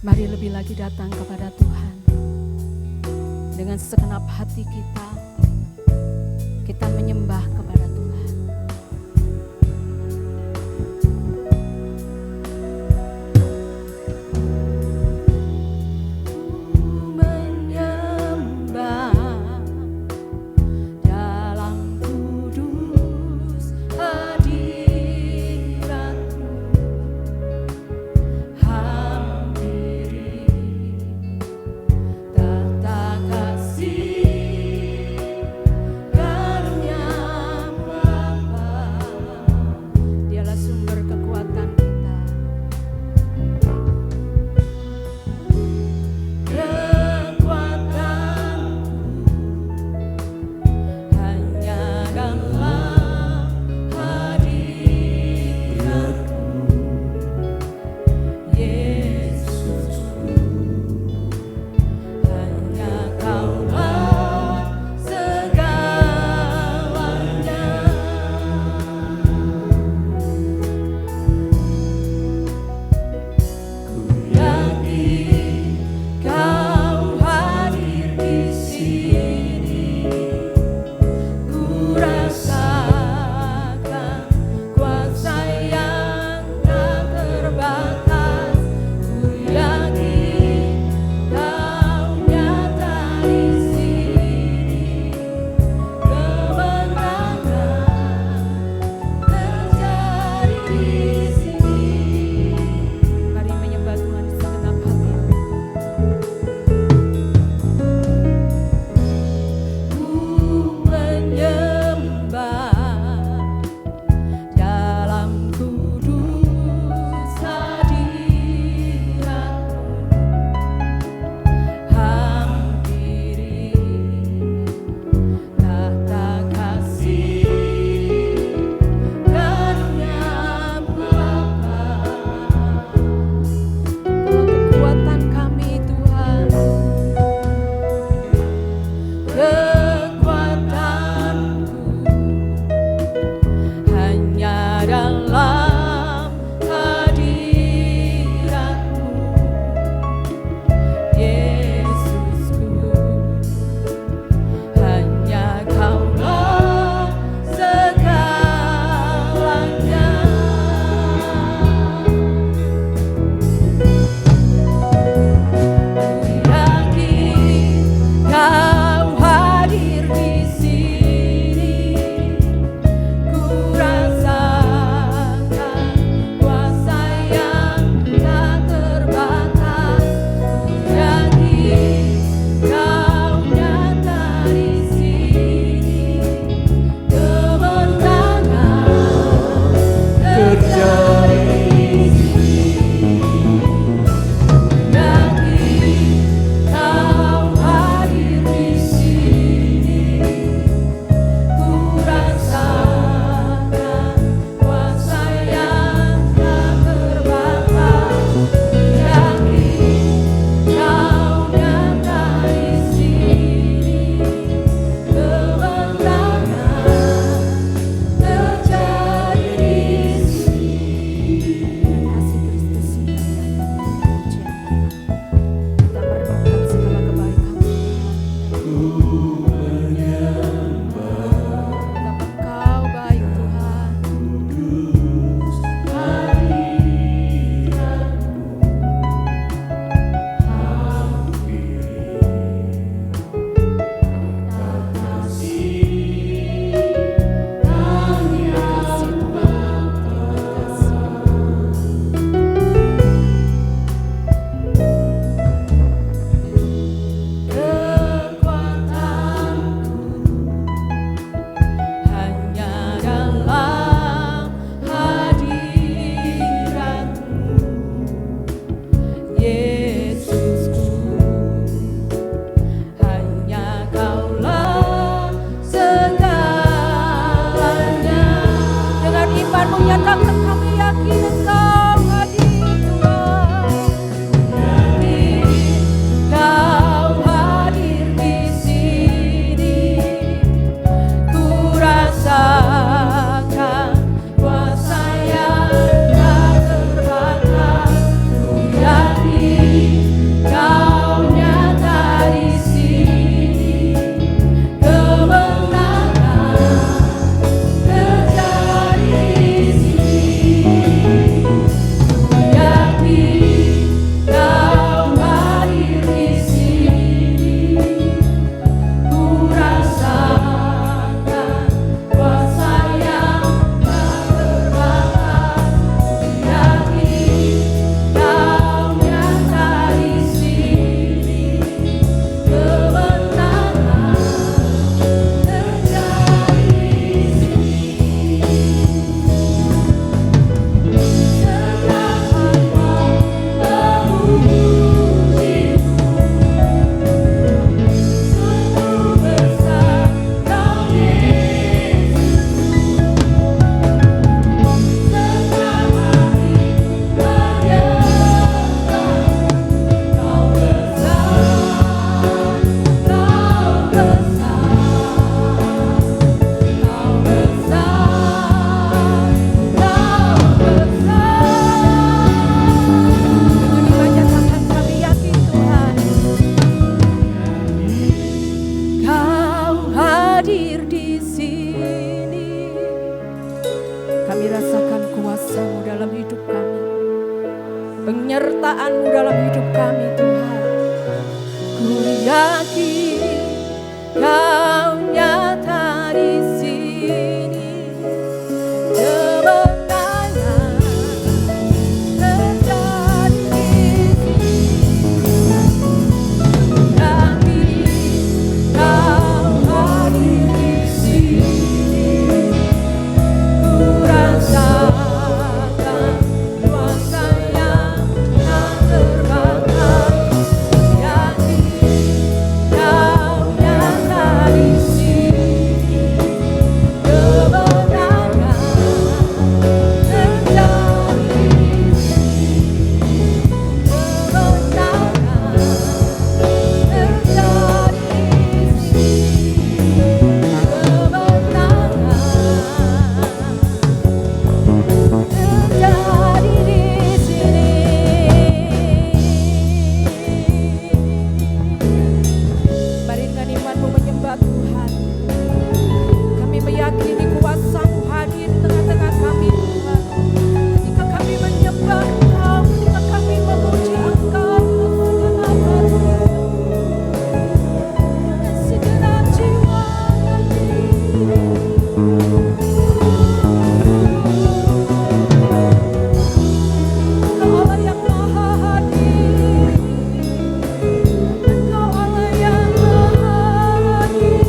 Mari lebih lagi datang kepada Tuhan. Dengan segenap hati kita menyembah kepada Tuhan. Menyembah dalam kudus hadirat-Mu, hampiri tata kasih karunia. Kami rasakan kuasa-Mu dalam hidup kami, penyertaan-Mu dalam hidup kami Tuhan. Ku yakin Kau nyata di sini, kemenangan terjadi di sini. Yakin Kau hadir di sini, ku rasakan kuasa yang tak terbatas. Yakin Kau nyata di sini, kemenangan terjadi di sini, kemenangan terjadi di sini, kemenangan terjadi di sini. Mari dengan iman-Mu menyembah Tuhan. Kami meyakini kuasa-Mu hadir di tengah-tengah kami Tuhan. Ketika kami menyembah Engkau, ketika kami memuji Engkau dengan segenap jiwa kami. Engkau Allah yang maha hadir, Engkau Allah yang maha hadir.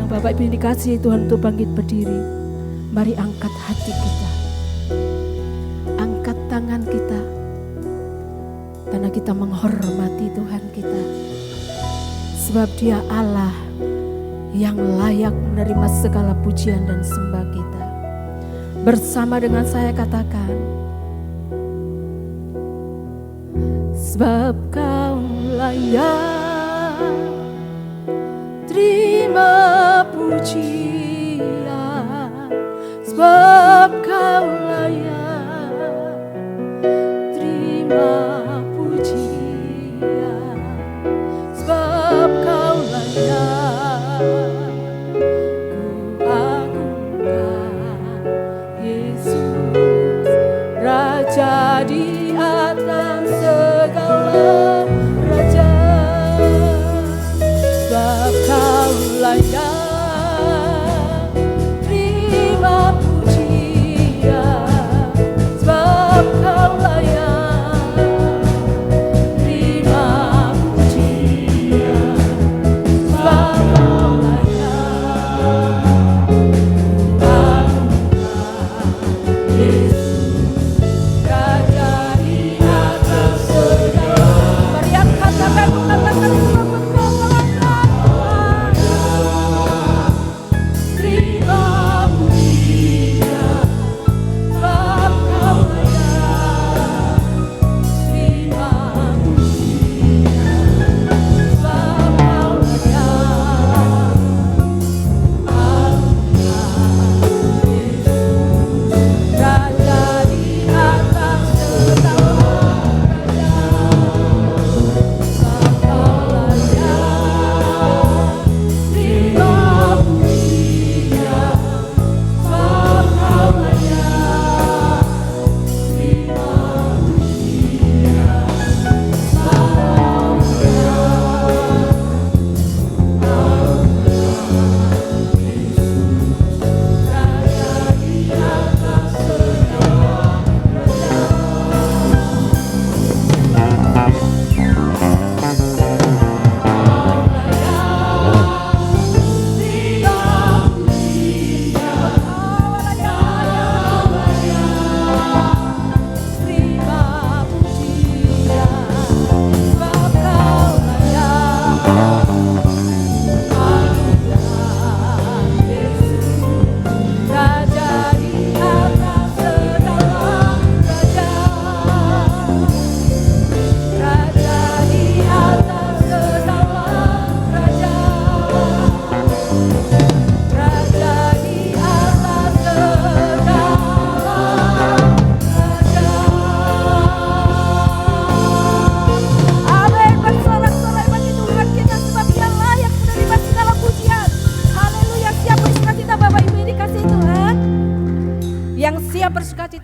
Bapak Ibu yang dikasihi Tuhan, untuk bangkit berdiri. Mari angkat hati kita, angkat tangan kita, karena kita menghormati Tuhan kita. Sebab Dia Allah yang layak menerima segala pujian dan sembah kita. Bersama dengan saya katakan, sebab Kau layak terima pujian, sebab Kau layak terima pujian, sebab Kau layak ku agungkan Yesus, Raja di atas segala raja. Sebab Kau layak terima pujian, sebab Kau layak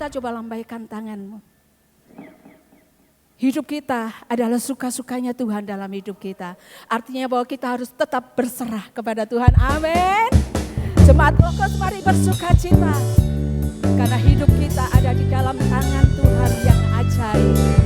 mata, coba lambaikan tanganmu. Hidup kita adalah suka-sukanya Tuhan dalam hidup kita. Artinya bahwa kita harus tetap berserah kepada Tuhan. Amin. Jemaat Logos, mari bersuka cita. Karena hidup kita ada di dalam tangan Tuhan yang ajaib.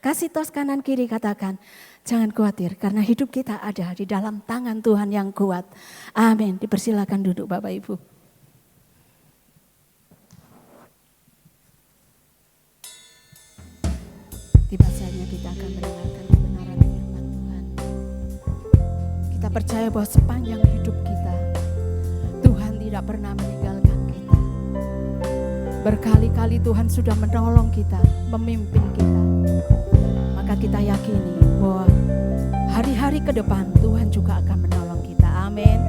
Kasih tos kanan kiri, katakan, jangan khawatir karena hidup kita ada di dalam tangan Tuhan yang kuat. Amin. Dipersilakan duduk Bapak Ibu. kita akan mendengarkan kebenaran firman Tuhan. Kita percaya bahwa sepanjang hidup kita, Tuhan tidak pernah meninggalkan kita. Berkali-kali Tuhan sudah menolong kita, memimpin kita. Maka kita yakini bahwa hari-hari ke depan Tuhan juga akan menolong kita. Amin.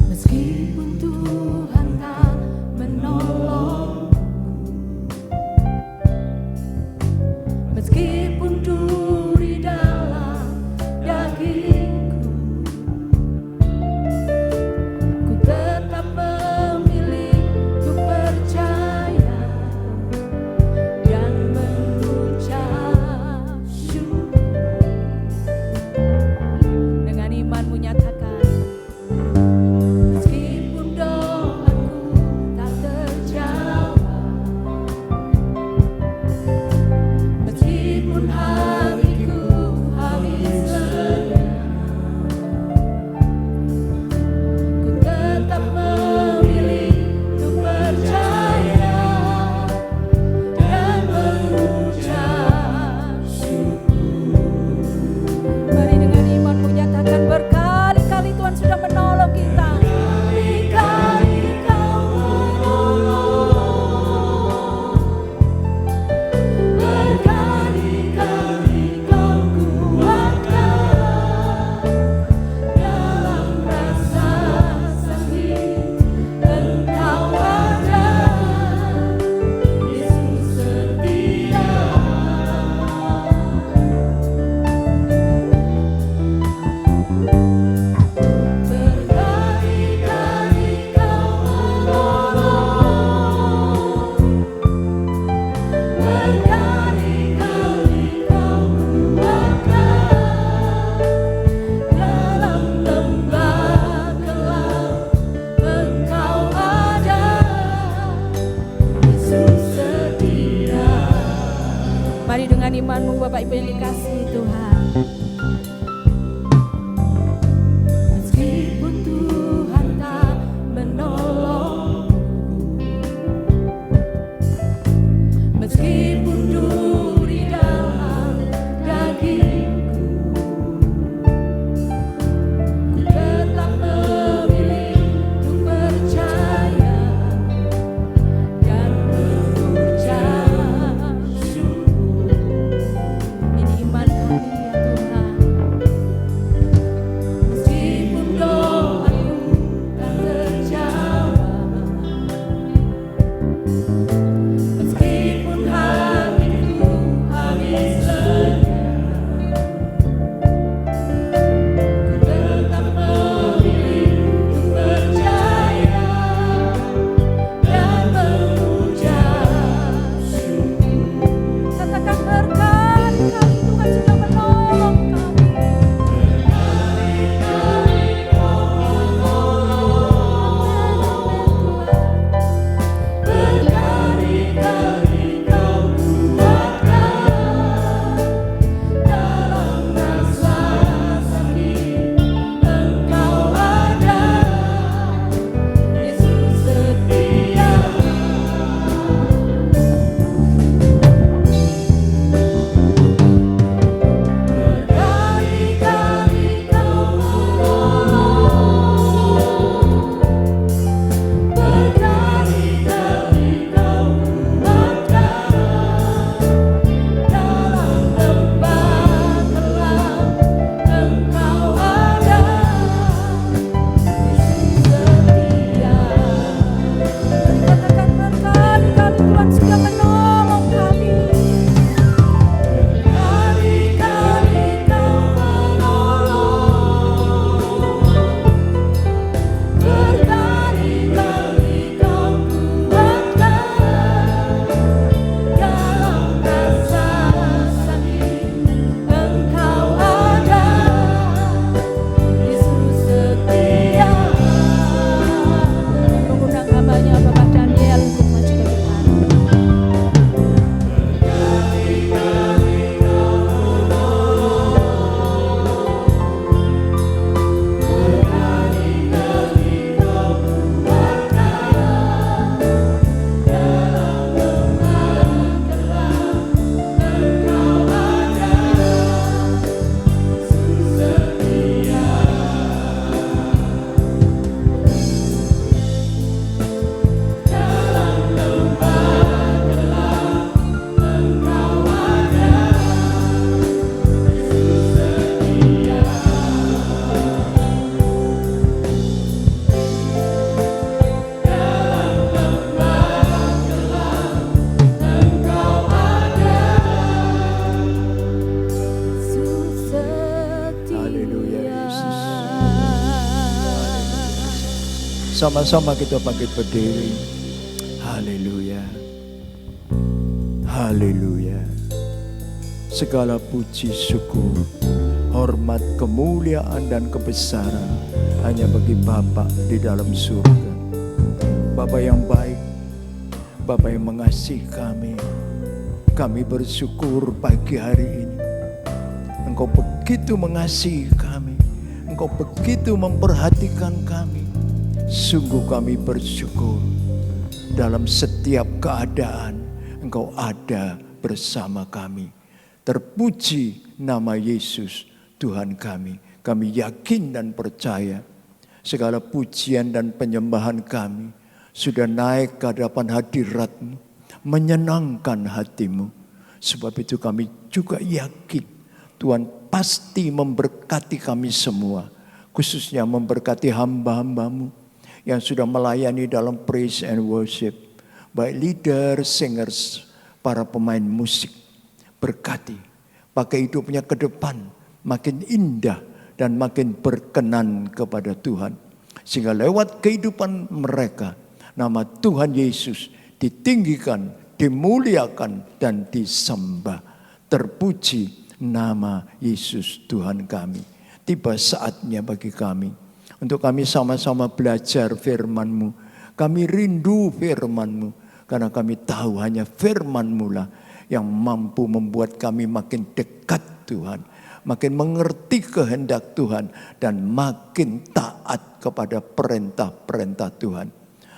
Meskipun Tuhan tak menolong, meskipun duri dalam dagingku, ku tetap memilih untuk percaya dan mengucap syukur. Dengan imanmu nyatakan, mari dengan imanmu Bapak Ibu yang dikasihi Tuhan. Meskipun Tuhan tak menolong, meskipun duri dalam dagingku, ku tetap memilih untuk percaya dan mengucap syukur. Ini iman kami. Sama-sama kita bangkit berdiri. Haleluya. Haleluya. Segala puji syukur, hormat, kemuliaan dan kebesaran hanya bagi Bapa di dalam surga. Bapa yang baik, Bapa yang mengasihi kami. Kami bersyukur pagi hari ini. Engkau begitu mengasihi kami. Engkau begitu memperhatikan kami. Sungguh kami bersyukur. Dalam setiap keadaan Engkau ada bersama kami. Terpuji nama Yesus Tuhan kami. Kami yakin dan percaya segala pujian dan penyembahan kami sudah naik ke hadapan hadirat-Mu, menyenangkan hati-Mu. Sebab itu kami juga yakin Tuhan pasti memberkati kami semua. Khususnya memberkati hamba-hamba-Mu yang sudah melayani dalam praise and worship. Baik leader, singers, para pemain musik. Berkati, pakai hidupnya ke depan makin indah dan makin berkenan kepada Tuhan. Sehingga lewat kehidupan mereka, nama Tuhan Yesus ditinggikan, dimuliakan, dan disembah. Terpuji nama Yesus Tuhan kami. Tiba saatnya bagi kami untuk kami sama-sama belajar firman-Mu. Kami rindu firman-Mu karena kami tahu hanya firman-Mu lah yang mampu membuat kami makin dekat Tuhan, makin mengerti kehendak Tuhan, dan makin taat kepada perintah-perintah Tuhan.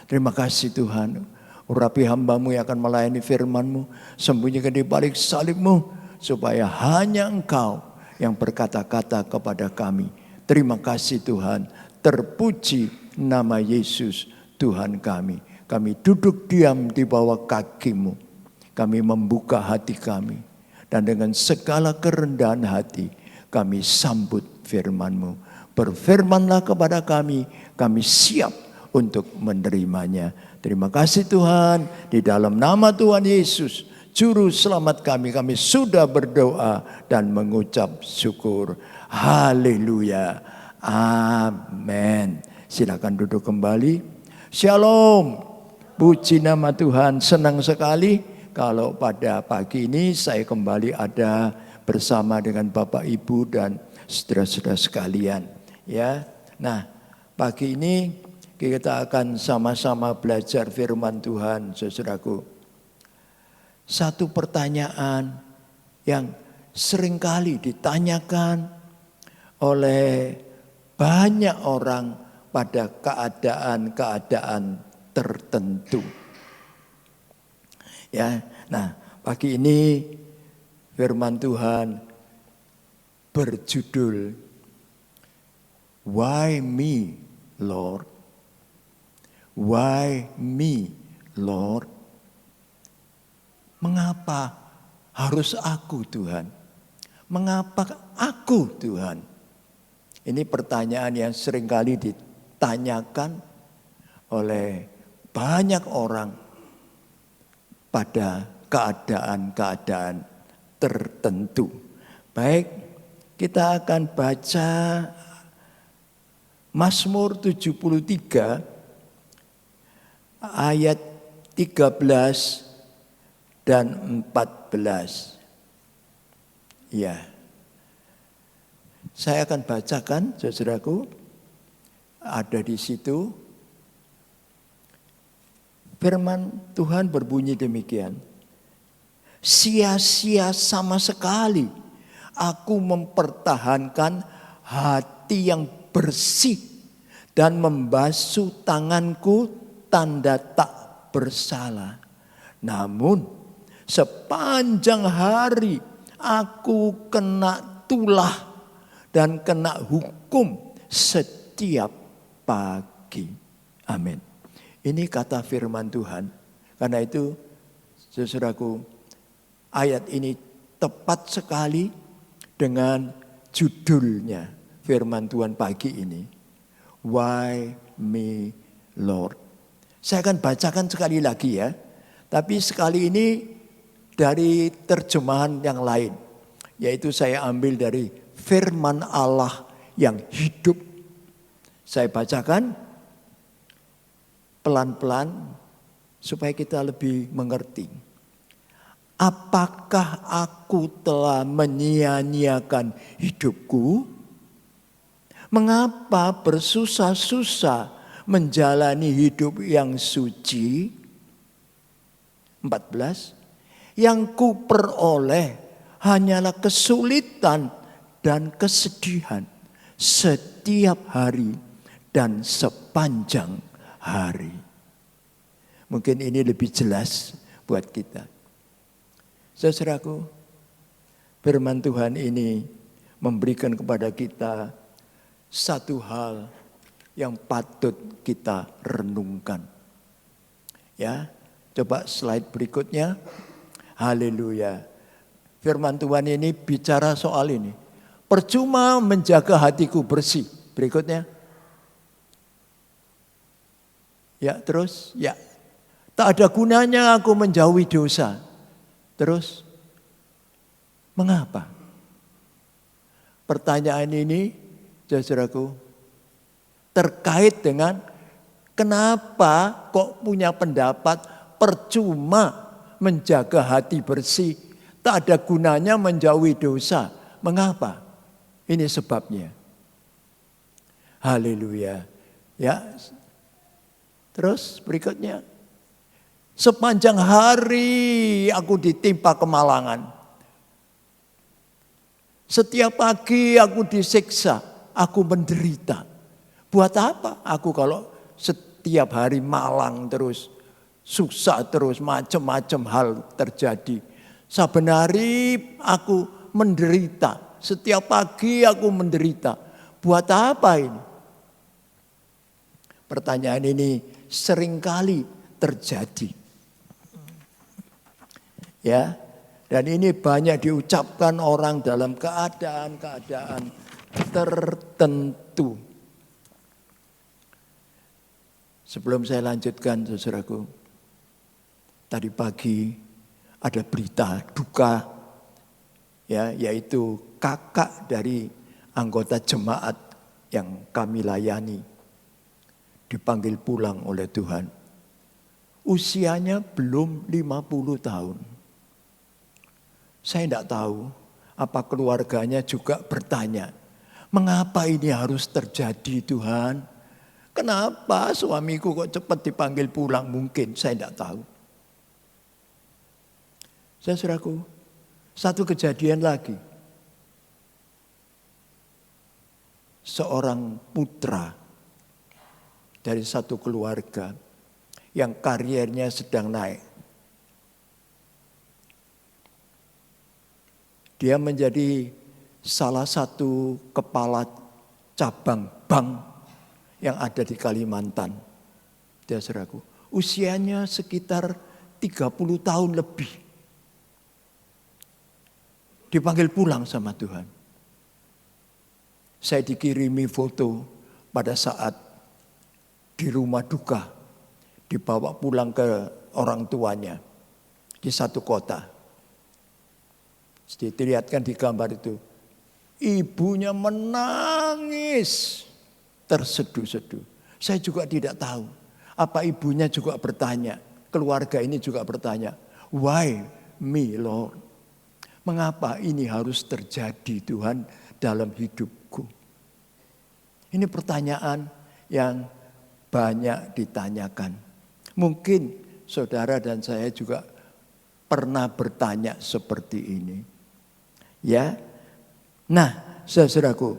Terima kasih Tuhan. Urapi hamba-Mu yang akan melayani firman-Mu. Sembunyikan di balik salib-Mu. Supaya hanya Engkau yang berkata-kata kepada kami. Terima kasih Tuhan. Terpuji nama Yesus Tuhan kami. Kami duduk diam di bawah kaki-Mu. Kami membuka hati kami. Dan dengan segala kerendahan hati kami sambut firman-Mu. Berfirmanlah kepada kami. Kami siap untuk menerimanya. Terima kasih Tuhan, di dalam nama Tuhan Yesus, Juru Selamat kami sudah berdoa dan mengucap syukur. Haleluya. Amin. Silakan duduk kembali. Shalom. Puji nama Tuhan. Senang sekali kalau pada pagi ini saya kembali ada bersama dengan Bapak Ibu dan saudara-saudara sekalian. Ya. Nah, pagi ini kita akan sama-sama belajar firman Tuhan, saudaraku. Satu pertanyaan yang seringkali ditanyakan oleh banyak orang pada keadaan-keadaan tertentu. Ya, nah pagi ini firman Tuhan berjudul Why Me, Lord? Why me, Lord? Mengapa harus aku, Tuhan? Mengapa aku, Tuhan? Ini pertanyaan yang seringkali ditanyakan oleh banyak orang pada keadaan-keadaan tertentu. Baik, kita akan baca Mazmur 73 ayat 13 dan 14. Ya. Saya akan bacakan, saudaraku. Ada di situ. Firman Tuhan berbunyi demikian. Sia-sia sama sekali aku mempertahankan hati yang bersih dan membasuh tanganku tanda tak bersalah. Namun sepanjang hari aku kena tulah dan kena hukum setiap pagi. Amin. Ini kata firman Tuhan. Karena itu saudaraku, ayat ini tepat sekali dengan judulnya firman Tuhan pagi ini. Why me, Lord? Saya akan bacakan sekali lagi ya. Tapi sekali ini dari terjemahan yang lain. Yaitu saya ambil dari firman Allah yang hidup. Saya bacakan. pelan-pelan supaya kita lebih mengerti. Apakah aku telah menyia-nyiakan hidupku? Mengapa bersusah-susah menjalani hidup yang suci? 14. Yang ku peroleh hanyalah kesulitan dan kesedihan setiap hari dan sepanjang hari. Mungkin ini lebih jelas buat kita. Saudaraku, firman Tuhan ini memberikan kepada kita satu hal yang patut kita renungkan. Ya, coba slide berikutnya. Haleluya. Firman Tuhan ini bicara soal ini. Percuma menjaga hatiku bersih. Berikutnya. Ya, terus ya. Tak ada gunanya aku menjauhi dosa. Terus, mengapa? Pertanyaan ini, saudaraku, terkait dengan kenapa kok punya pendapat percuma menjaga hati bersih, tak ada gunanya menjauhi dosa. Mengapa? Ini sebabnya. Haleluya. Ya. Terus berikutnya. Sepanjang hari aku ditimpa kemalangan. Setiap pagi aku disiksa, aku menderita. Buat apa aku kalau setiap hari malang terus, susah terus, macam-macam hal terjadi. Saben hari aku menderita, setiap pagi aku menderita. Buat apa ini? Pertanyaan ini seringkali terjadi. Ya, dan ini banyak diucapkan orang dalam keadaan-keadaan tertentu. Sebelum saya lanjutkan, saudaraku, tadi pagi ada berita duka, ya, yaitu kakak dari anggota jemaat yang kami layani dipanggil pulang oleh Tuhan. Usianya belum 50 tahun. Saya tidak tahu apa keluarganya juga bertanya, mengapa ini harus terjadi Tuhan? Kenapa suamiku kok cepat dipanggil pulang? Mungkin saya tidak tahu. Saudaraku, satu kejadian lagi. Seorang putra dari satu keluarga yang karirnya sedang naik. Dia menjadi salah satu kepala cabang bank yang ada di Kalimantan. Dia saudaraku, usianya sekitar 30 tahun lebih. Dipanggil pulang sama Tuhan. Saya dikirimi foto pada saat di rumah duka. Dibawa pulang ke orang tuanya di satu kota. Dilihatkan di gambar itu. Ibunya menangis. Terseduh-seduh. Saya juga tidak tahu. Apa ibunya juga bertanya. Keluarga ini juga bertanya. Why me Lord? Mengapa ini harus terjadi Tuhan dalam hidupku? Ini pertanyaan yang banyak ditanyakan. Mungkin saudara dan saya juga pernah bertanya seperti ini. Ya, nah saudaraku,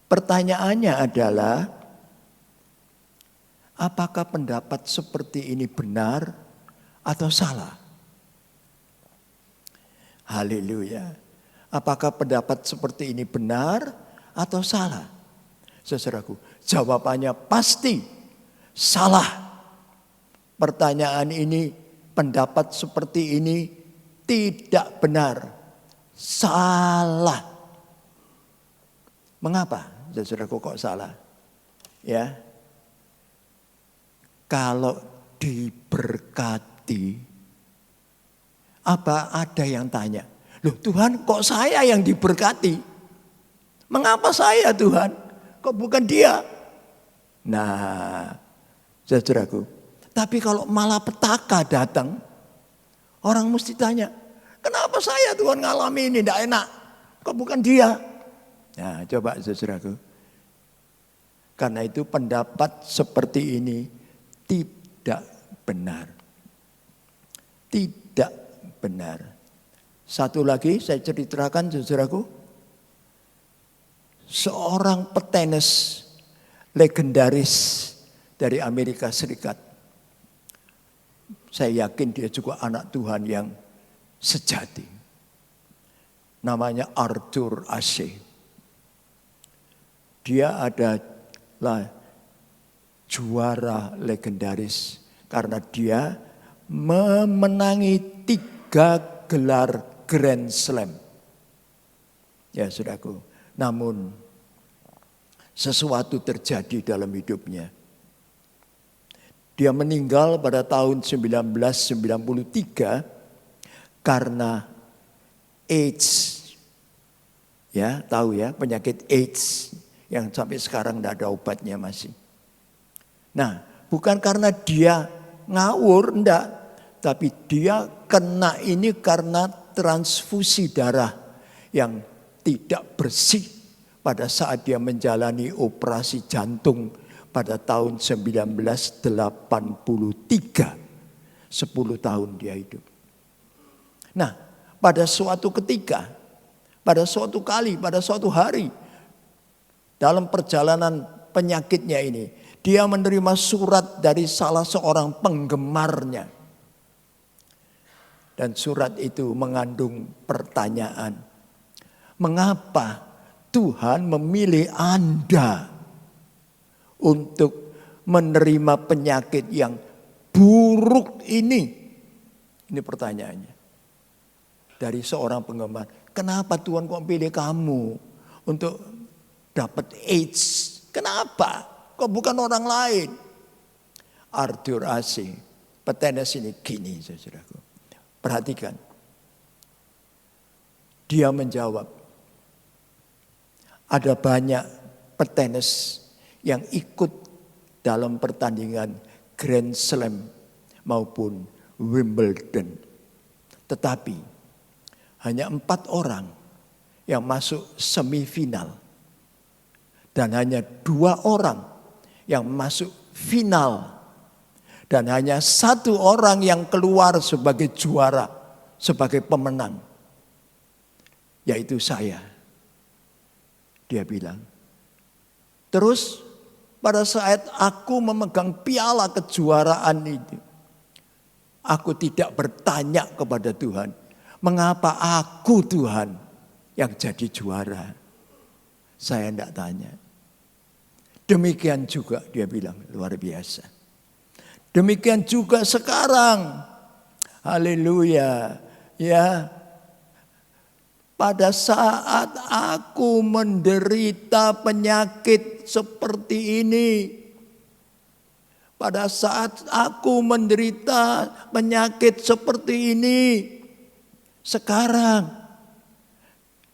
pertanyaannya adalah apakah pendapat seperti ini benar atau salah? Haleluya. Apakah pendapat seperti ini benar atau salah? Saudaraku, jawabannya pasti salah. Pertanyaan ini, pendapat seperti ini tidak benar. Salah. Mengapa? Saudaraku kok salah? Ya. Kalau diberkati, apa ada yang tanya? Loh Tuhan, kok saya yang diberkati? Mengapa saya Tuhan? Kok bukan dia? Nah, saudaraku. Tapi kalau malapetaka datang, orang mesti tanya, kenapa saya Tuhan ngalami ini tidak enak? Kok bukan dia? Nah, coba saudaraku. Karena itu pendapat seperti ini tidak benar. Tidak benar. Satu lagi saya ceritakan saudaraku. Seorang petenis legendaris dari Amerika Serikat. Saya yakin dia juga anak Tuhan yang sejati. Namanya Arthur Ashe. Dia adalah juara legendaris karena dia memenangi 3 gelar Grand Slam. Ya saudaraku, namun sesuatu terjadi dalam hidupnya. Dia meninggal pada tahun 1993 karena AIDS. Ya, tahu ya, penyakit AIDS yang sampai sekarang tidak ada obatnya masih. Nah, bukan karena dia ngawur, enggak. Tapi dia kena ini karena transfusi darah yang tidak bersih pada saat dia menjalani operasi jantung pada tahun 1983. 10 tahun dia hidup. Nah, pada suatu ketika, pada suatu kali, pada suatu hari, dalam perjalanan penyakitnya ini, dia menerima surat dari salah seorang penggemarnya. Dan surat itu mengandung pertanyaan. Mengapa Tuhan memilih Anda untuk menerima penyakit yang buruk ini? Ini pertanyaannya. Dari seorang penggemar. Kenapa Tuhan kok pilih kamu untuk dapat AIDS? Kenapa? Kok bukan orang lain? Arthur Ashe, petenis ini gini, saudaraku. Perhatikan. Dia menjawab. Ada banyak petenis yang ikut dalam pertandingan Grand Slam maupun Wimbledon. Tetapi hanya 4 orang yang masuk semifinal. Dan hanya 2 orang yang masuk final. Dan hanya 1 orang yang keluar sebagai juara, sebagai pemenang. Yaitu saya. Dia bilang. Terus pada saat aku memegang piala kejuaraan itu, aku tidak bertanya kepada Tuhan, mengapa aku Tuhan yang jadi juara? Saya tidak tanya. Demikian juga dia bilang, luar biasa. Demikian juga sekarang. Haleluya. Ya. Pada saat aku menderita penyakit seperti ini. Pada saat aku menderita penyakit seperti ini. Sekarang.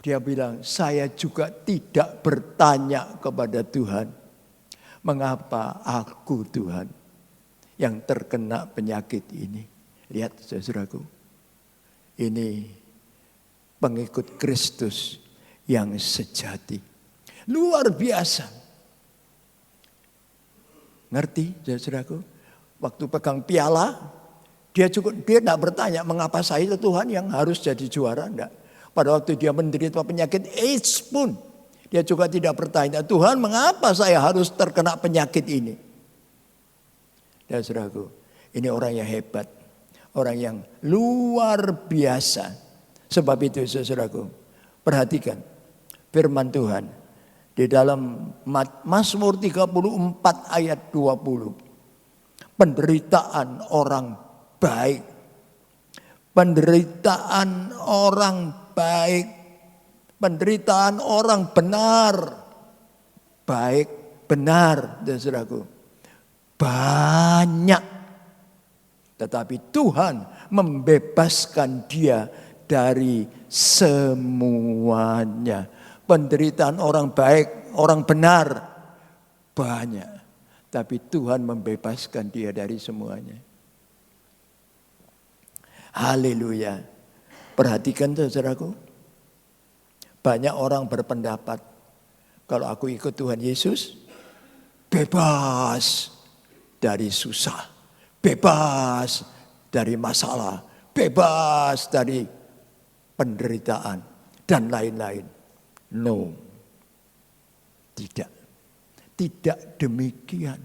Dia bilang, saya juga tidak bertanya kepada Tuhan. Mengapa aku Tuhan yang terkena penyakit ini? Lihat saudaraku. Ini pengikut Kristus yang sejati. Luar biasa. Ngerti saudaraku? Waktu pegang piala, dia tidak bertanya mengapa saya itu Tuhan yang harus jadi juara. Enggak. Pada waktu dia menderita penyakit AIDS pun, dia juga tidak bertanya, Tuhan mengapa saya harus terkena penyakit ini? Dan saudaraku, ini orang yang hebat. Orang yang luar biasa. Sebab itu saudaraku, perhatikan firman Tuhan di dalam Mazmur 34 ayat 20. Penderitaan orang baik. Penderitaan orang baik. Penderitaan orang benar. Baik, benar, saudaraku. Banyak. Tetapi Tuhan membebaskan dia dari semuanya. Penderitaan orang baik, orang benar banyak. Tapi Tuhan membebaskan dia dari semuanya. Haleluya. Perhatikan saudaraku. Banyak orang berpendapat, kalau aku ikut Tuhan Yesus, bebas dari susah. Bebas dari masalah. Bebas dari penderitaan. Dan lain-lain. No. Tidak. Tidak demikian.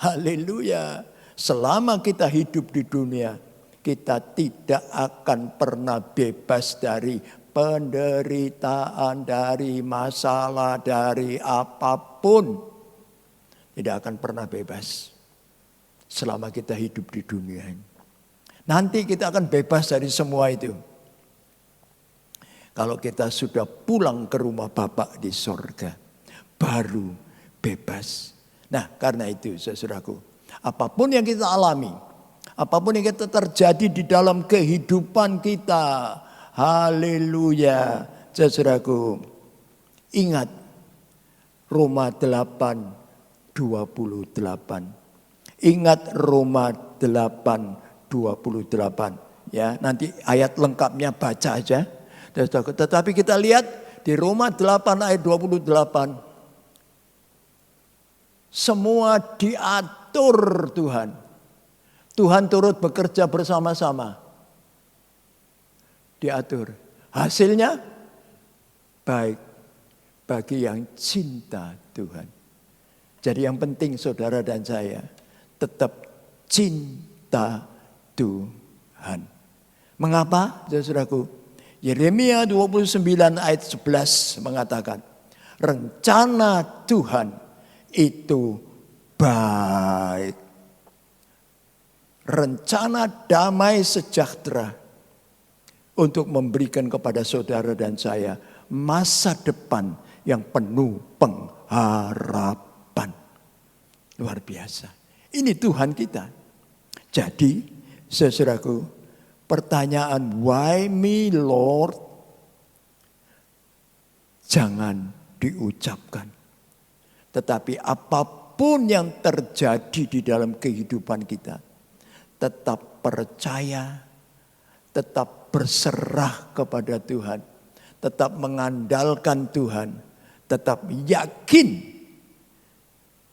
Haleluya. Selama kita hidup di dunia, kita tidak akan pernah bebas dari penderitaan, dari masalah, dari apapun. Tidak akan pernah bebas selama kita hidup di dunia ini. Nanti kita akan bebas dari semua itu. Kalau kita sudah pulang ke rumah Bapa di sorga, baru bebas. Nah, karena itu saudaraku, apapun yang kita alami, apapun yang kita terjadi di dalam kehidupan kita, haleluya, saudaraku, ingat Roma 8:28. Ingat Roma 8:28. Ya, nanti ayat lengkapnya baca aja. Tetapi kita lihat di Roma 8 ayat 28. Semua diatur Tuhan. Tuhan turut bekerja bersama-sama. Diatur. Hasilnya baik bagi yang cinta Tuhan. Jadi yang penting saudara dan saya tetap cinta Tuhan. Mengapa? Saudaraku, Yeremia 29 ayat 11 mengatakan, rencana Tuhan itu baik. Rencana damai sejahtera untuk memberikan kepada saudara dan saya masa depan yang penuh pengharapan. Luar biasa. Ini Tuhan kita. Jadi, saudaraku, pertanyaan why me Lord jangan diucapkan. Tetapi apapun yang terjadi di dalam kehidupan kita, tetap percaya, tetap berserah kepada Tuhan, tetap mengandalkan Tuhan, tetap yakin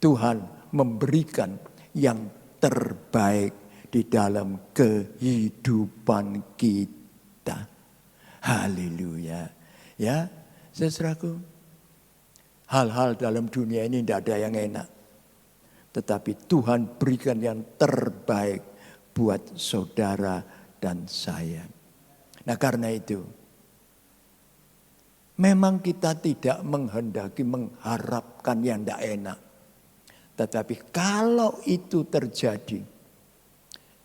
Tuhan memberikan yang terbaik di dalam kehidupan kita. Haleluya. Ya, saudaraku. Hal-hal dalam dunia ini tidak ada yang enak. Tetapi Tuhan berikan yang terbaik buat saudara dan saya. Nah, karena itu, memang kita tidak menghendaki, mengharapkan yang tidak enak. Tetapi kalau itu terjadi,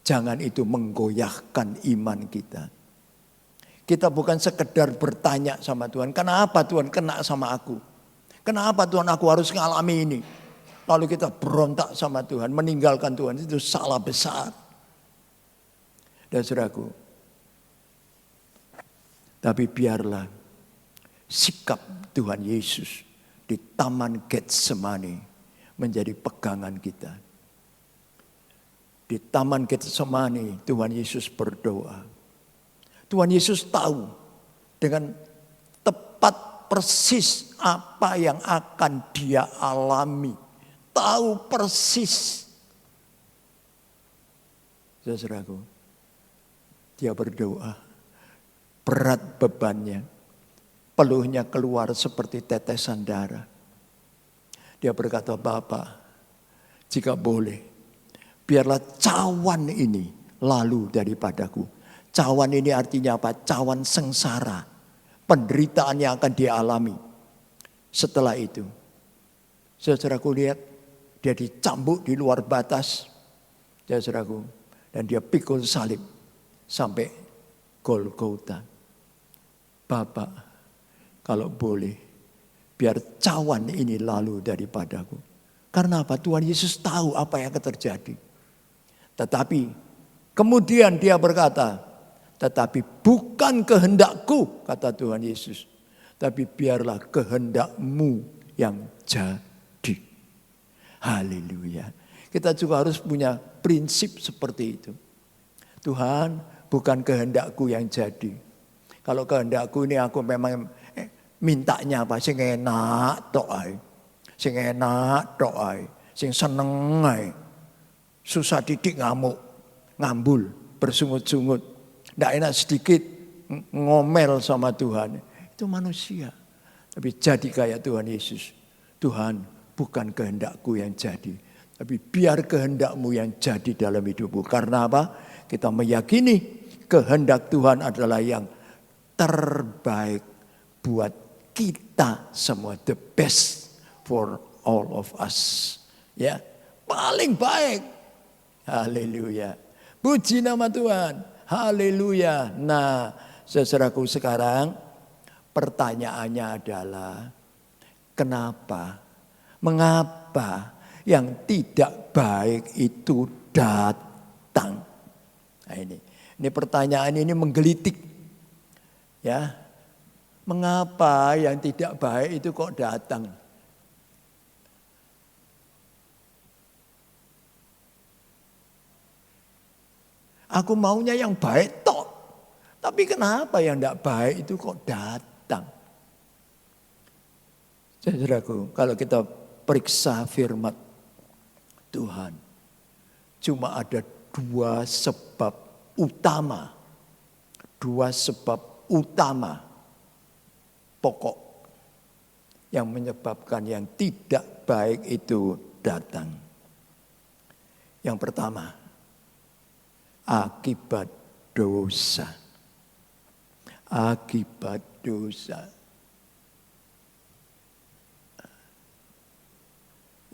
jangan itu menggoyahkan iman kita. Kita bukan sekedar bertanya sama Tuhan, kenapa Tuhan kena sama aku? Kenapa Tuhan aku harus ngalami ini? Lalu kita berontak sama Tuhan, meninggalkan Tuhan, itu salah besar. Dan saudaraku, tapi biarlah sikap Tuhan Yesus di Taman Getsemani menjadi pegangan kita. Di Taman Getsemani Tuhan Yesus berdoa. Tuhan Yesus tahu dengan tepat persis apa yang akan dia alami. Tahu persis. Saudaraku, dia berdoa. Berat bebannya. Peluhnya keluar seperti tetesan darah. Dia berkata, Bapa, jika boleh, biarlah cawan ini lalu daripadaku. Cawan ini artinya apa? Cawan sengsara. Penderitaan yang akan dia alami. Setelah itu, saudaraku lihat, dia dicambuk di luar batas. Saudaraku, dan dia pikul salib sampai Golgota. Bapak, kalau boleh, biar cawan ini lalu daripadaku. Karena apa? Tuhan Yesus tahu apa yang akan terjadi. Tetapi kemudian dia berkata, tetapi bukan kehendakku, kata Tuhan Yesus. Tapi biarlah kehendakmu yang jadi. Haleluya. Kita juga harus punya prinsip seperti itu. Tuhan, bukan kehendakku yang jadi. Kalau kehendakku ini aku memang mintanya apa? Sing enak tok ae. Sing enak tok ae. Sing seneng ae. Susah didik ngamuk, ngambul, bersungut-sungut. Ndak enak sedikit ngomel sama Tuhan. Itu manusia. Tapi jadi kayak Tuhan Yesus. Tuhan, bukan kehendakku yang jadi. Tapi biar kehendakmu yang jadi dalam hidupku. Karena apa? Kita meyakini kehendak Tuhan adalah yang terbaik buat kita semua. The best for all of us. Ya, paling baik. Haleluya. Puji nama Tuhan. Haleluya. Nah, saudaraku, sekarang pertanyaannya adalah kenapa? Mengapa yang tidak baik itu datang? Nah, ini pertanyaan ini menggelitik. Ya. Mengapa yang tidak baik itu kok datang? Aku maunya yang baik tok. Tapi kenapa yang tidak baik itu kok datang? Saudaraku, kalau kita periksa firman Tuhan, cuma ada dua sebab utama. Dua sebab utama pokok yang menyebabkan yang tidak baik itu datang. Yang pertama, akibat dosa. Akibat dosa.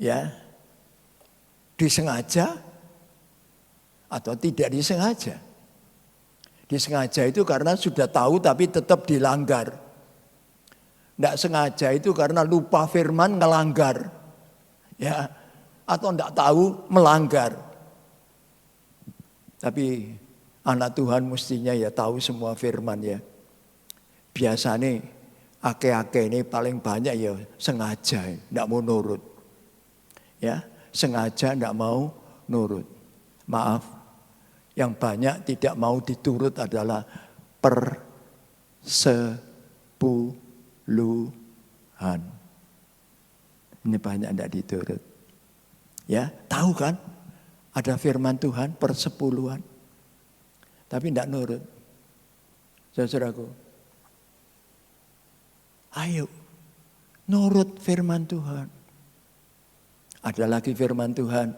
Ya, disengaja atau tidak disengaja. Disengaja itu karena sudah tahu tapi tetap dilanggar. Tidak sengaja itu karena lupa firman ngelanggar. Ya, atau tidak tahu melanggar. Tapi anak Tuhan mestinya ya tahu semua firman ya. Biasanya ake-ake ini paling banyak ya sengaja, tidak mau nurut. Ya, sengaja tidak mau nurut. Maaf, yang banyak tidak mau diturut adalah persepuluhan. Ini banyak tidak diturut. Ya, tahu kan? Ada firman Tuhan persepuluhan. Tapi tidak nurut. Saudaraku. Ayo. Nurut firman Tuhan. Ada lagi firman Tuhan.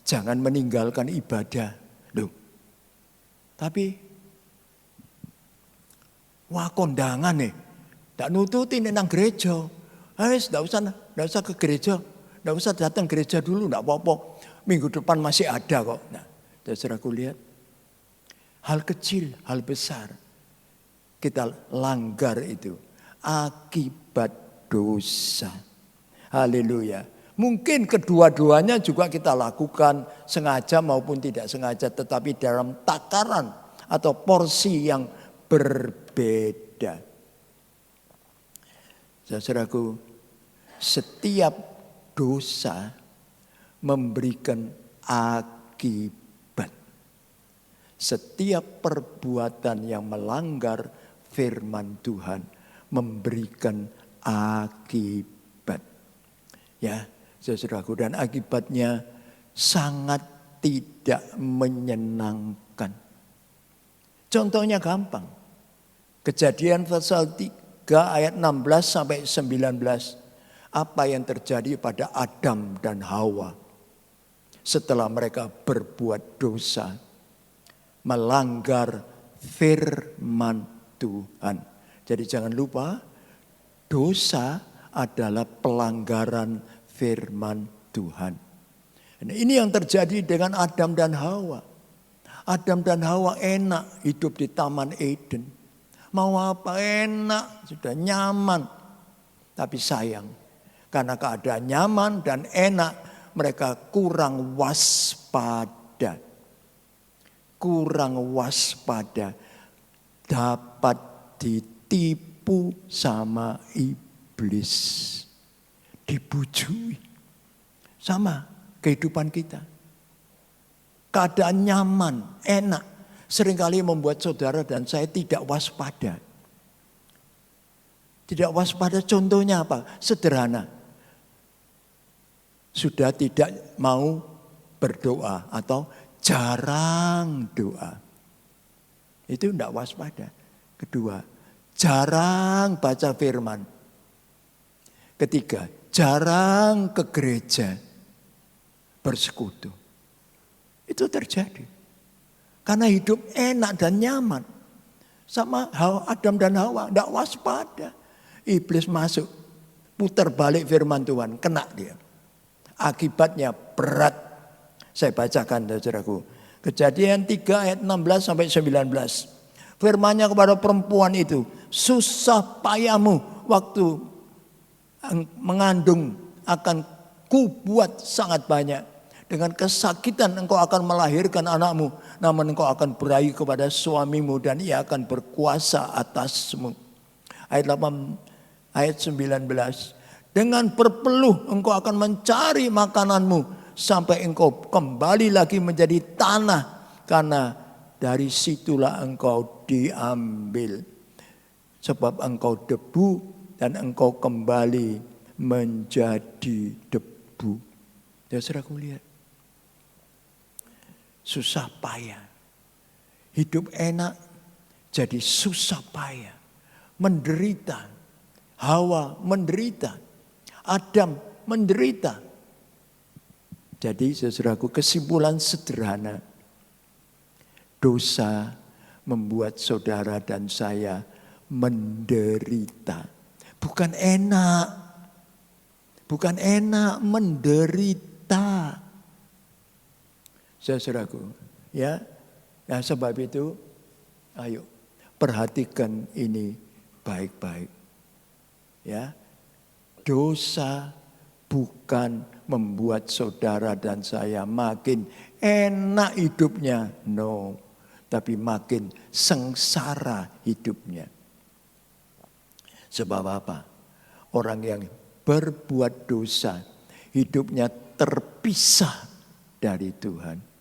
Jangan meninggalkan ibadah. Loh. Tapi. Wah, kondangan nih. Tidak nututin nang gereja. Tidak usah ke gereja. Tidak usah datang gereja dulu. Tidak apa-apa. Minggu depan masih ada kok. Nah, saudaraku lihat. Hal kecil, hal besar. Kita langgar itu. Akibat dosa. Haleluya. Mungkin kedua-duanya juga kita lakukan. Sengaja maupun tidak sengaja. Tetapi dalam takaran atau porsi yang berbeda. Saudaraku. Setiap dosa memberikan akibat. Setiap perbuatan yang melanggar firman Tuhan memberikan akibat. Ya, saudaraku, dan akibatnya sangat tidak menyenangkan. Contohnya gampang. Kejadian pasal 3 ayat 16 sampai 19. Apa yang terjadi pada Adam dan Hawa setelah mereka berbuat dosa, melanggar firman Tuhan. Jadi jangan lupa, dosa adalah pelanggaran firman Tuhan. Nah, ini yang terjadi dengan Adam dan Hawa. Adam dan Hawa enak hidup di Taman Eden. Mau apa enak, sudah nyaman. Tapi sayang, karena keadaan nyaman dan enak, mereka kurang waspada. Kurang waspada. Dapat ditipu sama iblis. Dibujui. Sama. kehidupan kita. Keadaan nyaman, enak, seringkali membuat saudara dan saya tidak waspada. Tidak waspada, contohnya apa? Sederhana. Sudah tidak mau berdoa atau jarang doa. Itu tidak waspada. Kedua, jarang baca firman. Ketiga, jarang ke gereja bersekutu. Itu terjadi. Karena hidup enak dan nyaman. Sama Adam dan Hawa, tidak waspada. Iblis masuk, putar balik firman Tuhan, kena dia. Akibatnya berat. Saya bacakan saudaraku. Kejadian 3 ayat 16 sampai 19. Firman-Nya kepada perempuan itu, susah payahmu waktu mengandung akan kubuat sangat banyak. Dengan kesakitan engkau akan melahirkan anakmu. Namun engkau akan berayu kepada suamimu dan ia akan berkuasa atasmu. Ayat 19. Dengan berpeluh engkau akan mencari makananmu sampai engkau kembali lagi menjadi tanah. Karena dari situlah engkau diambil. Sebab engkau debu dan engkau kembali menjadi debu. Ya saudaraku lihat. Susah payah. Hidup enak jadi susah payah. Menderita. Hawa menderita. Adam menderita. Jadi saudaraku, kesimpulan sederhana. Dosa membuat saudara dan saya menderita. Bukan enak. Bukan enak, menderita. Saudaraku, ya. Nah, sebab itu ayo perhatikan ini baik-baik. Ya. Dosa bukan membuat saudara dan saya makin enak hidupnya. No. Tapi makin sengsara hidupnya. Sebab apa? Orang yang berbuat dosa, hidupnya terpisah dari Tuhan.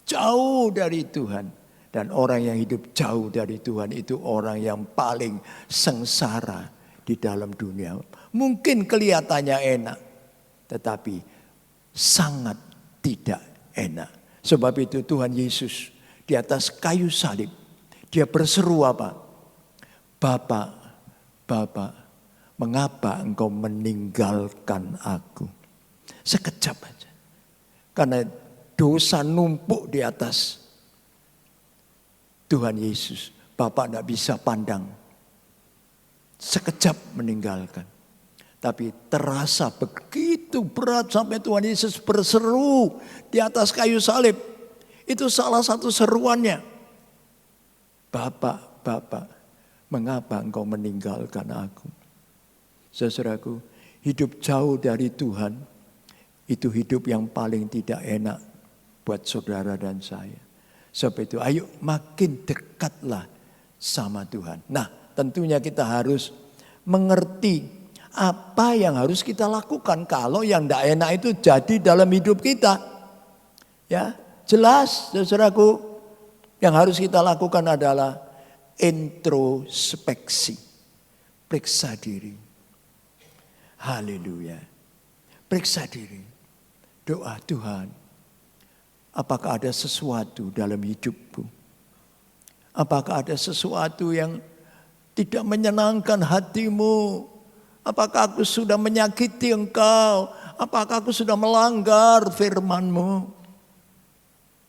Jauh dari Tuhan. Dan orang yang hidup jauh dari Tuhan itu orang yang paling sengsara di dalam dunia. Mungkin kelihatannya enak, tetapi sangat tidak enak. Sebab itu Tuhan Yesus di atas kayu salib, dia berseru apa? Bapa, Bapa, mengapa engkau meninggalkan aku? Sekejap aja. Karena dosa numpuk di atas Tuhan Yesus. Bapa tidak bisa pandang. Sekejap meninggalkan. Tapi terasa begitu berat sampai Tuhan Yesus berseru di atas kayu salib. Itu salah satu seruannya. Bapa, Bapa, mengapa engkau meninggalkan aku? Saudaraku, hidup jauh dari Tuhan, itu hidup yang paling tidak enak buat saudara dan saya. Sebab itu ayo makin dekatlah sama Tuhan. Nah, tentunya kita harus mengerti apa yang harus kita lakukan kalau yang tidak enak itu jadi dalam hidup kita. Ya, jelas saudaraku, yang harus kita lakukan adalah introspeksi. Periksa diri. Haleluya. Periksa diri. Doa, Tuhan, apakah ada sesuatu dalam hidupku? Apakah ada sesuatu yang tidak menyenangkan hatimu? Apakah aku sudah menyakiti engkau? Apakah aku sudah melanggar firman-Mu?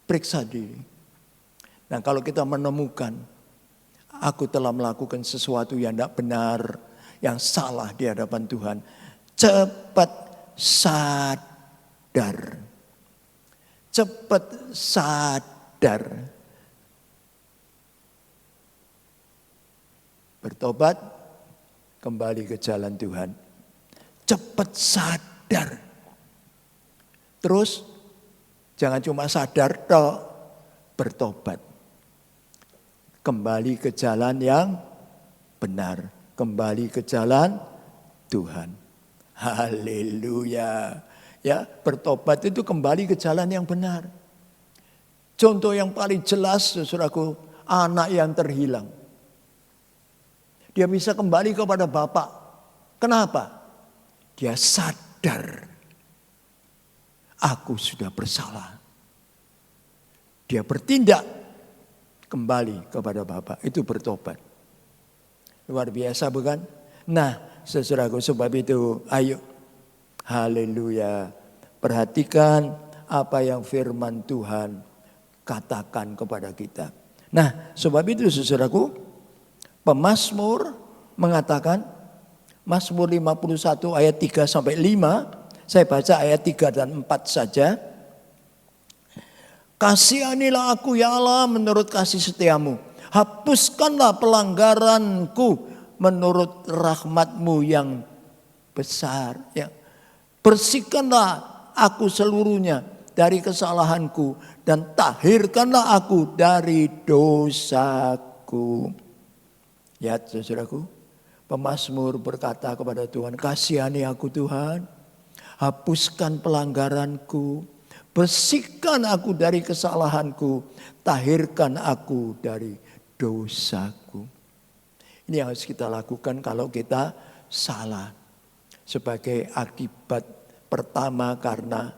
Periksa diri. Nah, kalau kita menemukan aku telah melakukan sesuatu yang tidak benar, yang salah di hadapan Tuhan, cepat sadar. Cepat sadar. Bertobat, kembali ke jalan Tuhan. Cepat sadar. Terus jangan cuma sadar toh, bertobat. Kembali ke jalan yang benar. Kembali ke jalan Tuhan. Haleluya. Ya, bertobat itu kembali ke jalan yang benar. Contoh yang paling jelas, saudaraku, anak yang terhilang. Dia bisa kembali kepada Bapak. Kenapa? Dia sadar, aku sudah bersalah. Dia bertindak kembali kepada Bapak. Itu bertobat. Luar biasa bukan? Nah, saudaraku, sebab itu ayo, haleluya, perhatikan apa yang firman Tuhan katakan kepada kita. Nah, sebab itu saudaraku, pemazmur mengatakan, Mazmur 51 ayat 3 sampai 5, saya baca ayat 3 dan 4 saja. Kasihanilah aku ya Allah menurut kasih setiamu. Hapuskanlah pelanggaranku menurut rahmatmu yang besar. Ya. Bersihkanlah aku seluruhnya dari kesalahanku dan tahirkanlah aku dari dosaku. Ya saudaraku, pemazmur berkata kepada Tuhan, kasihani aku Tuhan, hapuskan pelanggaranku, bersihkan aku dari kesalahanku, tahirkan aku dari dosaku. Ini yang harus kita lakukan kalau kita salah. Sebagai akibat pertama karena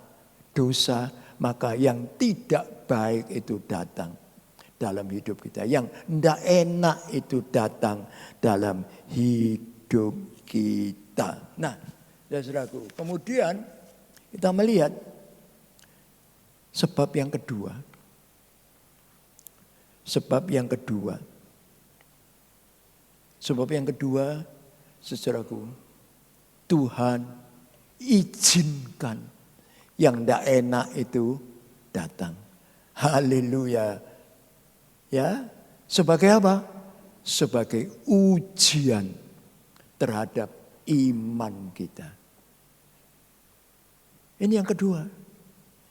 dosa, maka yang tidak baik itu datang dalam hidup kita. Yang tidak enak itu datang dalam hidup kita. Nah, saudaraku, kemudian kita melihat sebab yang kedua. Sebab yang kedua. Sebab yang kedua, saudaraku, Tuhan izinkan yang tidak enak itu datang. Haleluya. Ya, sebagai apa? Sebagai ujian terhadap iman kita. Ini yang kedua.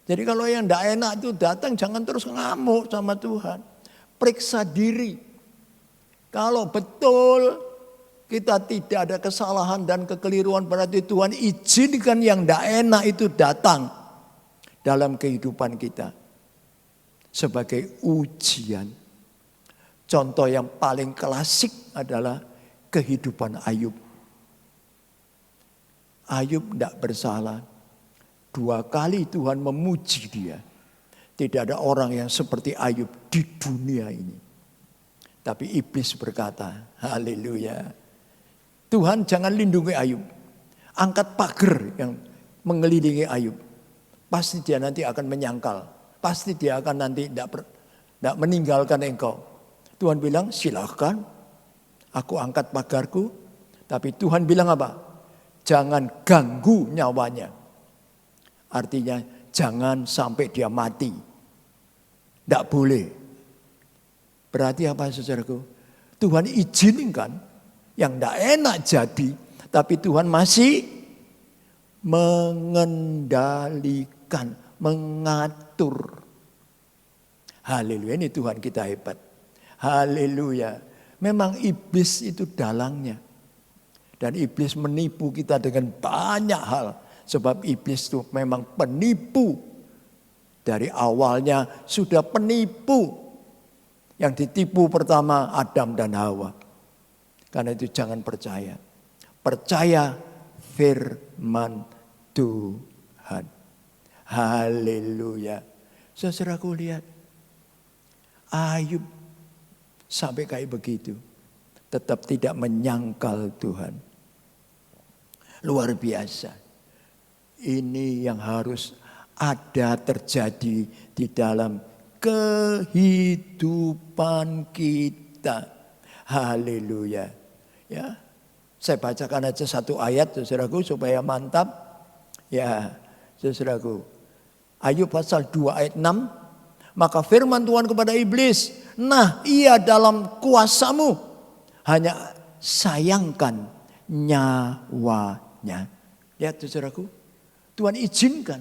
Jadi kalau yang tidak enak itu datang, jangan terus ngamuk sama Tuhan. Periksa diri. Kalau betul kita tidak ada kesalahan dan kekeliruan, berarti Tuhan izinkan yang tidak enak itu datang dalam kehidupan kita. Sebagai ujian. Contoh yang paling klasik adalah kehidupan Ayub. Ayub tidak bersalah. 2 kali Tuhan memuji dia. Tidak ada orang yang seperti Ayub di dunia ini. Tapi iblis berkata, haleluya. Tuhan jangan lindungi Ayub. Angkat pagar yang mengelilingi Ayub. Pasti dia nanti akan menyangkal. Pasti dia akan nanti tidak meninggalkan engkau. Tuhan bilang silahkan. Aku angkat pagarku. Tapi Tuhan bilang apa? Jangan ganggu nyawanya. Artinya jangan sampai dia mati. Tidak boleh. Berarti apa saudaraku? Tuhan izinkan yang tidak enak jadi, tapi Tuhan masih mengendalikan, mengatur. Haleluya, ini Tuhan kita hebat. Haleluya. Memang iblis itu dalangnya. Dan iblis menipu kita dengan banyak hal. Sebab iblis itu memang penipu. Dari awalnya sudah penipu. Yang ditipu pertama Adam dan Hawa. Karena itu jangan percaya. Percaya firman Tuhan. Haleluya. Saudaraku lihat. Ayub sampai kayak begitu. Tetap tidak menyangkal Tuhan. Luar biasa. Ini yang harus ada terjadi di dalam kehidupan kita. Haleluya. Ya, saya bacakan aja satu ayat saudaraku supaya mantap. Ya, saudaraku. Ayub pasal 2 ayat 6. Maka firman Tuhan kepada iblis, nah ia dalam kuasamu, hanya sayangkan nyawanya. Lihat saudaraku, Tuhan izinkan.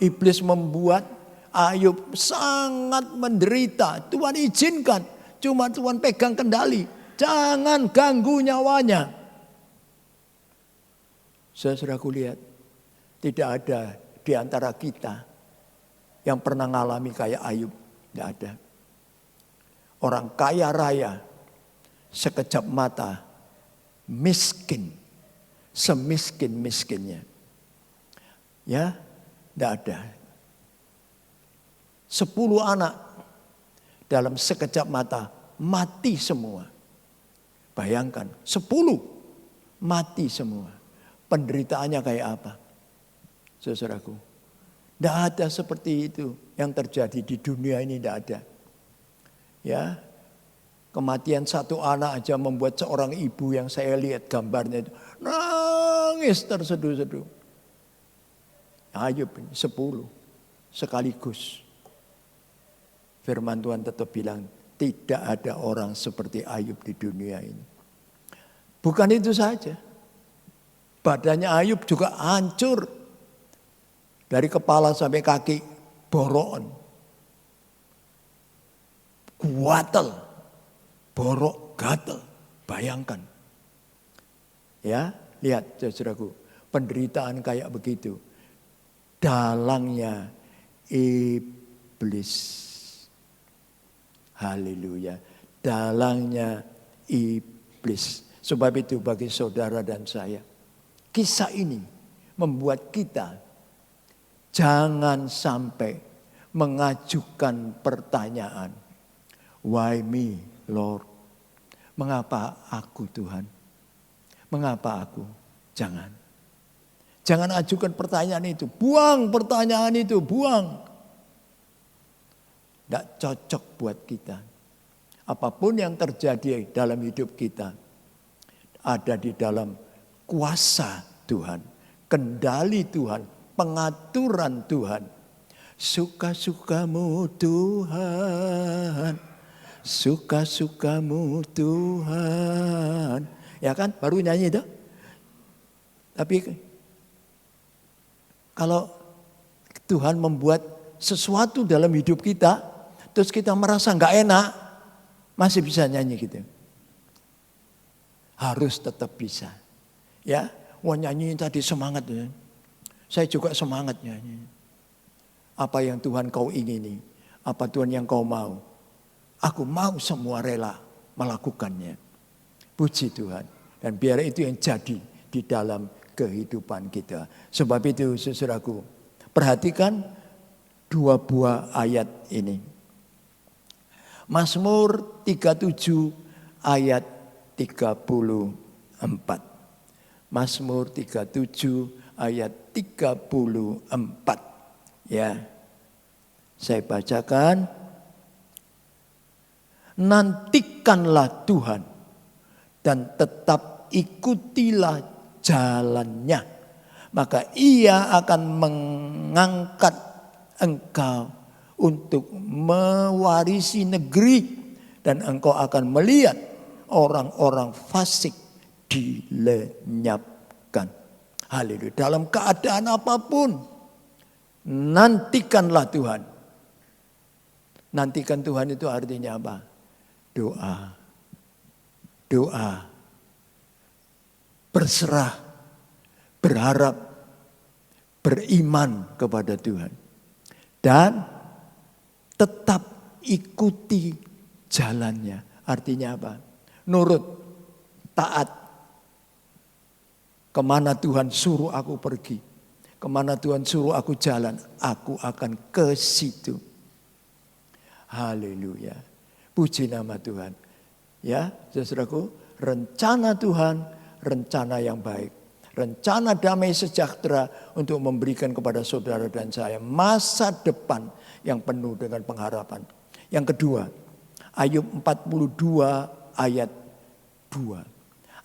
Iblis membuat Ayub sangat menderita. Tuhan izinkan, cuma Tuhan pegang kendali. Jangan ganggu nyawanya. Saudaraku lihat, Tidak ada di antara kita yang pernah ngalami kayak Ayub. Tidak ada. Orang kaya raya, sekejap mata, miskin. Semiskin-miskinnya. Ya, tidak ada. 10 anak dalam sekejap mata mati semua. Bayangkan, 10 mati semua. Penderitaannya kayak apa? Saudaraku, tidak ada seperti itu yang terjadi di dunia ini, tidak ada. Ya, kematian 1 anak aja membuat seorang ibu yang saya lihat gambarnya itu nangis terseduh-seduh. Ayub 10 sekaligus. Firman Tuhan tetap bilang, tidak ada orang seperti Ayub di dunia ini. Bukan itu saja. Badannya Ayub juga hancur. Dari kepala sampai kaki borokan. Kuatel. Borok gatel. Bayangkan. Ya, lihat saudaraku. Penderitaan kayak begitu. Dalangnya iblis. Haleluya. Dalangnya iblis. Sebab itu bagi saudara dan saya, kisah ini membuat kita jangan sampai mengajukan pertanyaan. Why me, Lord? Mengapa aku, Tuhan? Mengapa aku? Jangan. Jangan ajukan pertanyaan itu. Buang pertanyaan itu, buang. Tidak cocok buat kita. Apapun yang terjadi dalam hidup kita ada di dalam kuasa Tuhan, kendali Tuhan, pengaturan Tuhan. Suka-sukamu Tuhan, suka-sukamu Tuhan. Ya kan, baru nyanyi itu. Tapi kalau Tuhan membuat sesuatu dalam hidup kita, terus kita merasa nggak enak, masih bisa nyanyi gitu. Harus tetap bisa. Ya, wah nyanyi tadi semangat. Ya. Saya juga semangat nyanyi. Apa yang Tuhan kau ingini, apa Tuhan yang kau mau. Aku mau semua rela melakukannya. Puji Tuhan. Dan biar itu yang jadi di dalam kehidupan kita. Sebab itu saudaraku, perhatikan 2 buah ayat ini. Mazmur 37 ayat 34. Mazmur 37 ayat 34. Ya. Saya bacakan. Nantikanlah Tuhan dan tetap ikutilah jalannya. Maka ia akan mengangkat engkau untuk mewarisi negeri. Dan engkau akan melihat orang-orang fasik dilenyapkan. Haleluya. Dalam keadaan apapun, nantikanlah Tuhan. Nantikan Tuhan itu artinya apa? Doa. Doa. Berserah. Berharap. Beriman kepada Tuhan. Dan tetap ikuti jalannya. Artinya apa? Nurut, taat. Kemana Tuhan suruh aku pergi. Kemana Tuhan suruh aku jalan. Aku akan ke situ. Haleluya. Puji nama Tuhan. Ya, saudaraku, rencana Tuhan, rencana yang baik. Rencana damai sejahtera untuk memberikan kepada saudara dan saya masa depan yang penuh dengan pengharapan. Yang kedua, Ayub 42 ayat 2.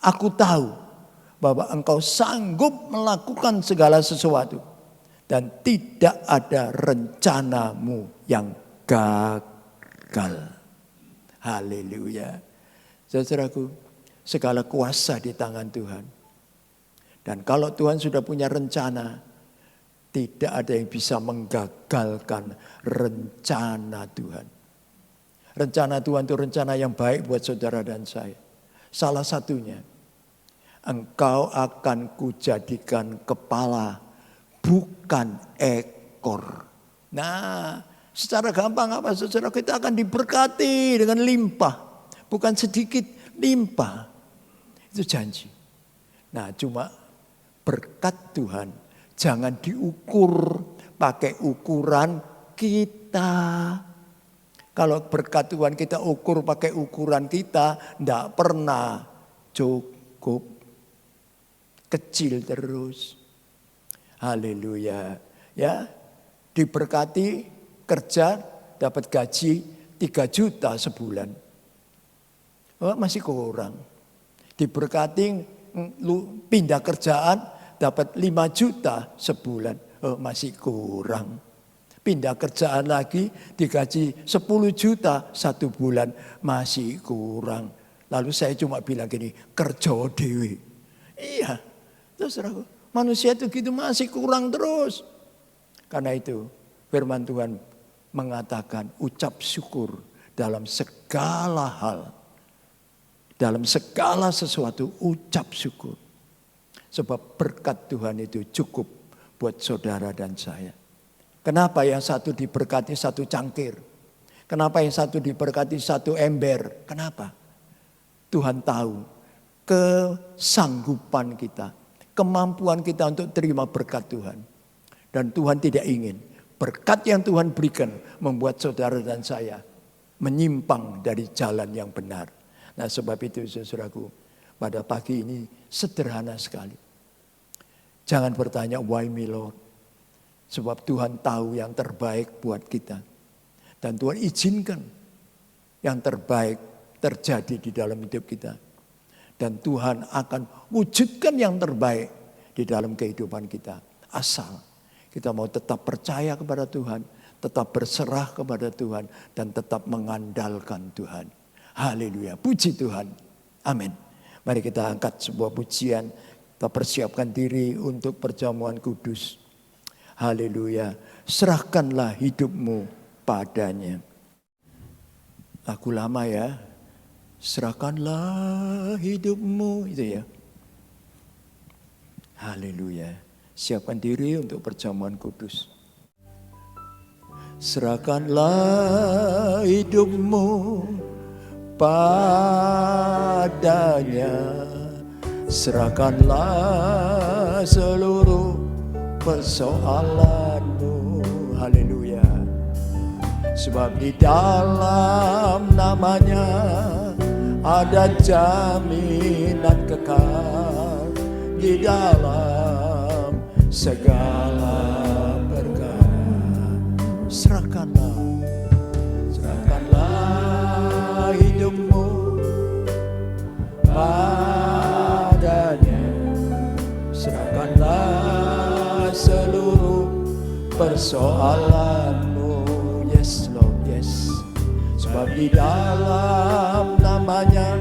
Aku tahu bahwa engkau sanggup melakukan segala sesuatu. Dan tidak ada rencanamu yang gagal. Haleluya. Saudaraku, segala kuasa di tangan Tuhan. Dan kalau Tuhan sudah punya rencana, tidak ada yang bisa menggagalkan rencana Tuhan. Rencana Tuhan itu rencana yang baik buat saudara dan saya. Salah satunya, engkau akan kujadikan kepala bukan ekor. Nah, secara gampang apa saudara, kita akan diberkati dengan limpah. Bukan sedikit, limpah. Itu janji. Nah, cuma berkat Tuhan jangan diukur pakai ukuran kita. Kalau berkat Tuhan kita ukur pakai ukuran kita, tidak pernah cukup. Kecil terus. Haleluya. Ya, diberkati kerja dapat gaji 3 juta sebulan. Oh, masih kurang. Diberkati pindah kerjaan dapat 5 juta sebulan. Oh, masih kurang. Pindah kerjaan lagi digaji 10 juta 1 bulan, masih kurang. Lalu saya cuma bilang gini, kerja dewe. Iya, terus manusia itu gitu masih kurang terus. Karena itu firman Tuhan mengatakan ucap syukur dalam segala hal. Dalam segala sesuatu ucap syukur. Sebab berkat Tuhan itu cukup buat saudara dan saya. Kenapa yang satu diberkati 1 cangkir? Kenapa yang satu diberkati 1 ember? Kenapa? Tuhan tahu kesanggupan kita, kemampuan kita untuk terima berkat Tuhan. Dan Tuhan tidak ingin berkat yang Tuhan berikan membuat saudara dan saya menyimpang dari jalan yang benar. Nah, sebab itu saudaraku, pada pagi ini sederhana sekali. Jangan bertanya why me Lord. Sebab Tuhan tahu yang terbaik buat kita. Dan Tuhan izinkan yang terbaik terjadi di dalam hidup kita. Dan Tuhan akan wujudkan yang terbaik di dalam kehidupan kita. Asal kita mau tetap percaya kepada Tuhan, tetap berserah kepada Tuhan, dan tetap mengandalkan Tuhan. Haleluya, puji Tuhan. Amin. Mari kita angkat sebuah pujian. Kita persiapkan diri untuk perjamuan kudus. Haleluya. Serahkanlah hidupmu padanya. Lagu lama ya. Serahkanlah hidupmu. Itu ya. Haleluya. Siapkan diri untuk perjamuan kudus. Serahkanlah hidupmu padanya. Serahkanlah seluruh persoalanmu. Haleluya. Sebab di dalam namanya ada jaminan kekal. Di dalam segala perkara. Serahkanlah hidupmu padanya. Serahkanlah seluruh persoalanmu. Yes Lord, yes. Sebab di dalam namanya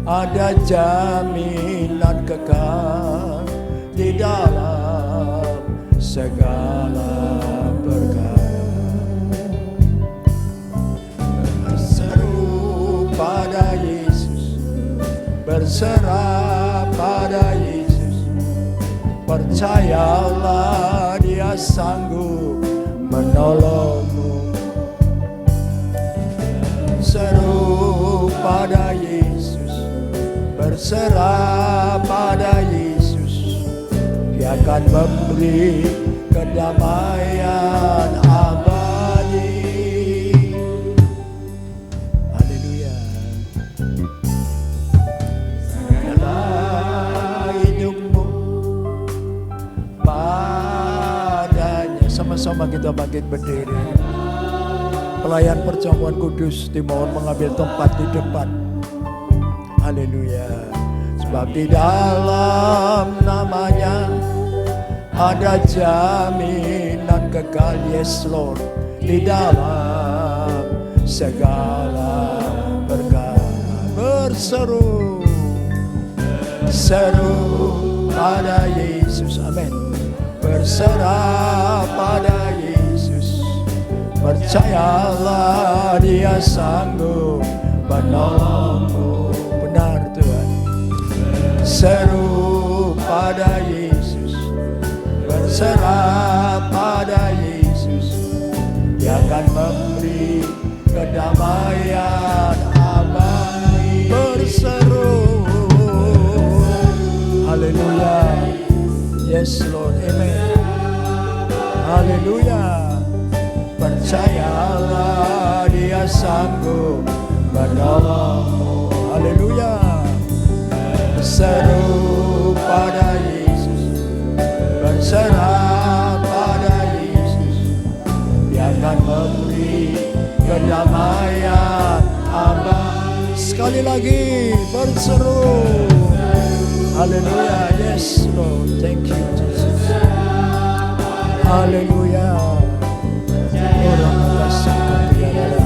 ada jaminan kekal. Di dalam segala perkara. Berseru pada Yesus, berserah pada Yesus. Percayalah Dia sanggup menolongmu. Seru pada Yesus, berserah pada Yesus. Dia akan memberi kedamaian abadi. Haleluya. Serahkanlah hidupmu padanya. Sama-sama kita bangkit berdiri. Pelayan perjamuan kudus dimohon mengambil tempat di depan. Haleluya. Sebab di dalam namanya ada jaminan kekal. Yes Lord. Di dalam segala perkara. Berseru pada Yesus. Amin. Berserah pada Yesus. Percayalah Dia sanggup menolongmu. Benar Tuhan. Seru pada Yesus. berserah pada Yesus. Dia akan memberi kedamaian abadi. Berseru, haleluya. Yes Lord, amen. Haleluya. Percayalah Dia sanggup menolongmu. Haleluya. Berseru pada Yesus, berserah pada Yesus. Dia akan memberi kedamaian abadi. Sekali lagi berseru. Haleluya. Yes Lord, thank you Jesus. Haleluya. Orang kasih kepada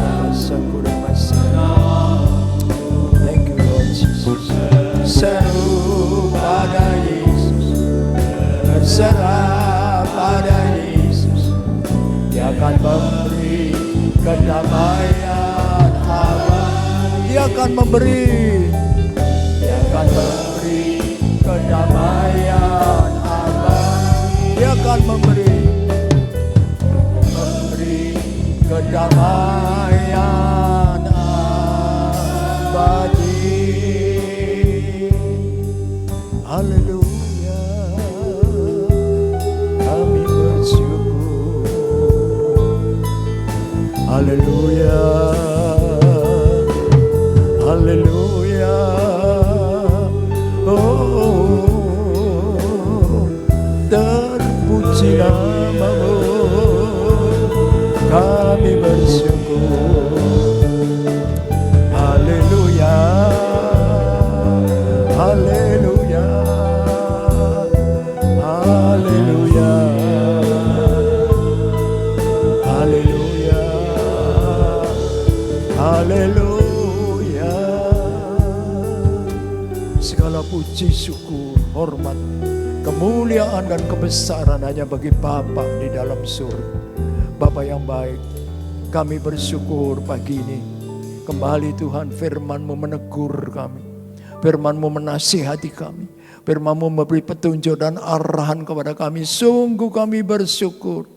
thank you Lord Jesus. Seru pada Yesus, berserah pada Yesus. Dia akan memberi kedamaian abadi. Dia akan memberi. Dia akan memberi kedamaian abadi. Dia akan memberi kedamaian abadi. Haleluya. Kami bersyukur. Haleluya. Haleluya. Oh, terpuji nama-Mu. Kami bersyukur. Haleluya. Haleluya. Haleluya. Haleluya. Haleluya. Segala puji, syukur, hormat, kemuliaan dan kebesaran hanya bagi Bapa di dalam surga. Bapa yang baik, kami bersyukur pagi ini. Kembali Tuhan, firman-Mu menegur kami. Firman-Mu menasihati kami. Firman-Mu memberi petunjuk dan arahan kepada kami. Sungguh kami bersyukur.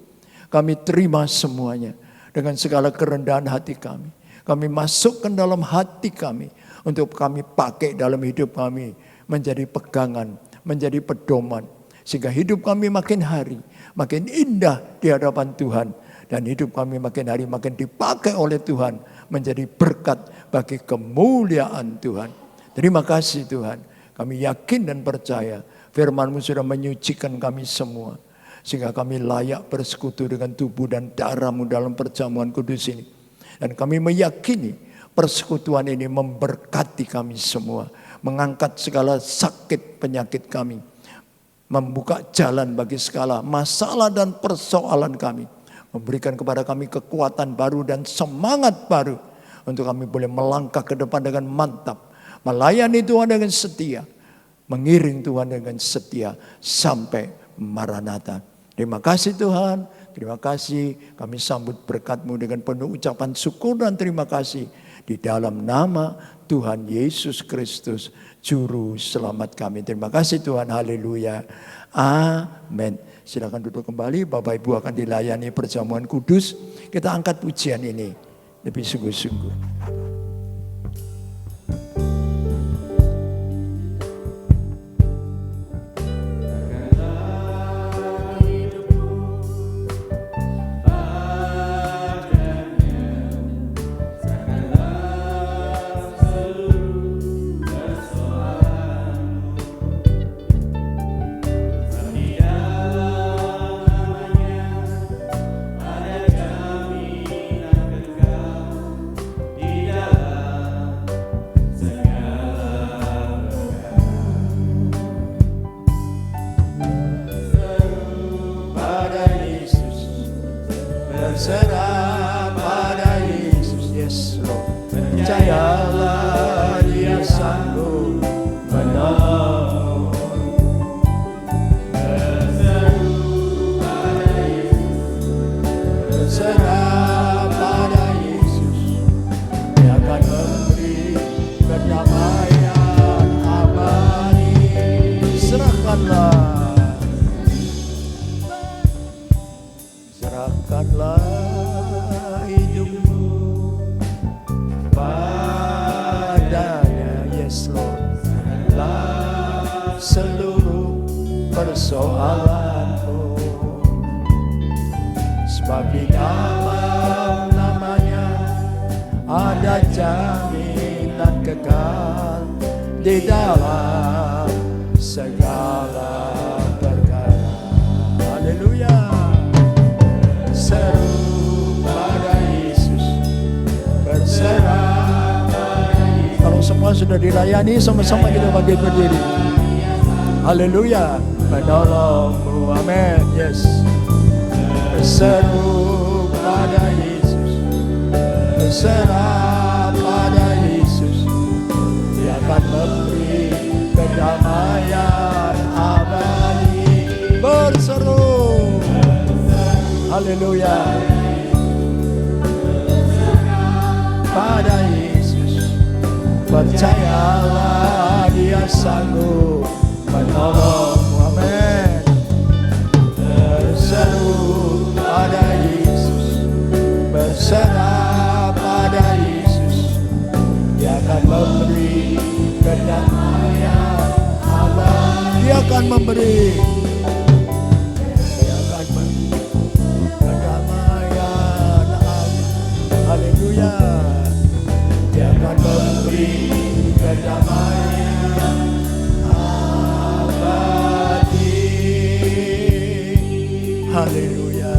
Kami terima semuanya dengan segala kerendahan hati kami. Kami masukkan dalam hati kami untuk kami pakai dalam hidup kami. Menjadi pegangan, menjadi pedoman. Sehingga hidup kami makin hari makin indah di hadapan Tuhan. Dan hidup kami makin hari makin dipakai oleh Tuhan. Menjadi berkat bagi kemuliaan Tuhan. Terima kasih Tuhan. Kami yakin dan percaya firman-Mu sudah menyucikan kami semua. Sehingga kami layak bersekutu dengan tubuh dan darah-Mu dalam perjamuan kudus ini. Dan kami meyakini persekutuan ini memberkati kami semua. Mengangkat segala sakit penyakit kami. Membuka jalan bagi segala masalah dan persoalan kami. Memberikan kepada kami kekuatan baru dan semangat baru. Untuk kami boleh melangkah ke depan dengan mantap. Melayani Tuhan dengan setia. Mengiring Tuhan dengan setia. Sampai Maranatha. Terima kasih Tuhan. Terima kasih. Kami sambut berkat-Mu dengan penuh ucapan syukur dan terima kasih. Di dalam nama Tuhan Yesus Kristus. Juru selamat kami. Terima kasih Tuhan. Haleluya. Amin. Silakan duduk kembali, Bapak Ibu akan dilayani perjamuan kudus. Kita angkat pujian ini lebih sungguh-sungguh. Tidak seluruh persoalanmu. Sebab di dalam namanya ada jaminan kekal di dalam segala perkara. Haleluya. Seru pada Yesus, berserah pada Yesus. Kalau semua sudah dilayani, sama-sama kita bangkit berdiri. Haleluya. Menolongmu, amin. Yes. Berseru pada Yesus, berserah pada Yesus. Dia akan memberi kedamaian abadi. Berseru, haleluya, pada Yesus. Percayalah Dia sanggup menolongmu, amin. Berseru pada Yesus, berserah pada Yesus. Dia akan memberi kedamaian abadi. Dia akan memberi, Dia akan memberi kedamaian abadi. Haleluya. Dia akan memberi kedamaian abadi. Haleluya.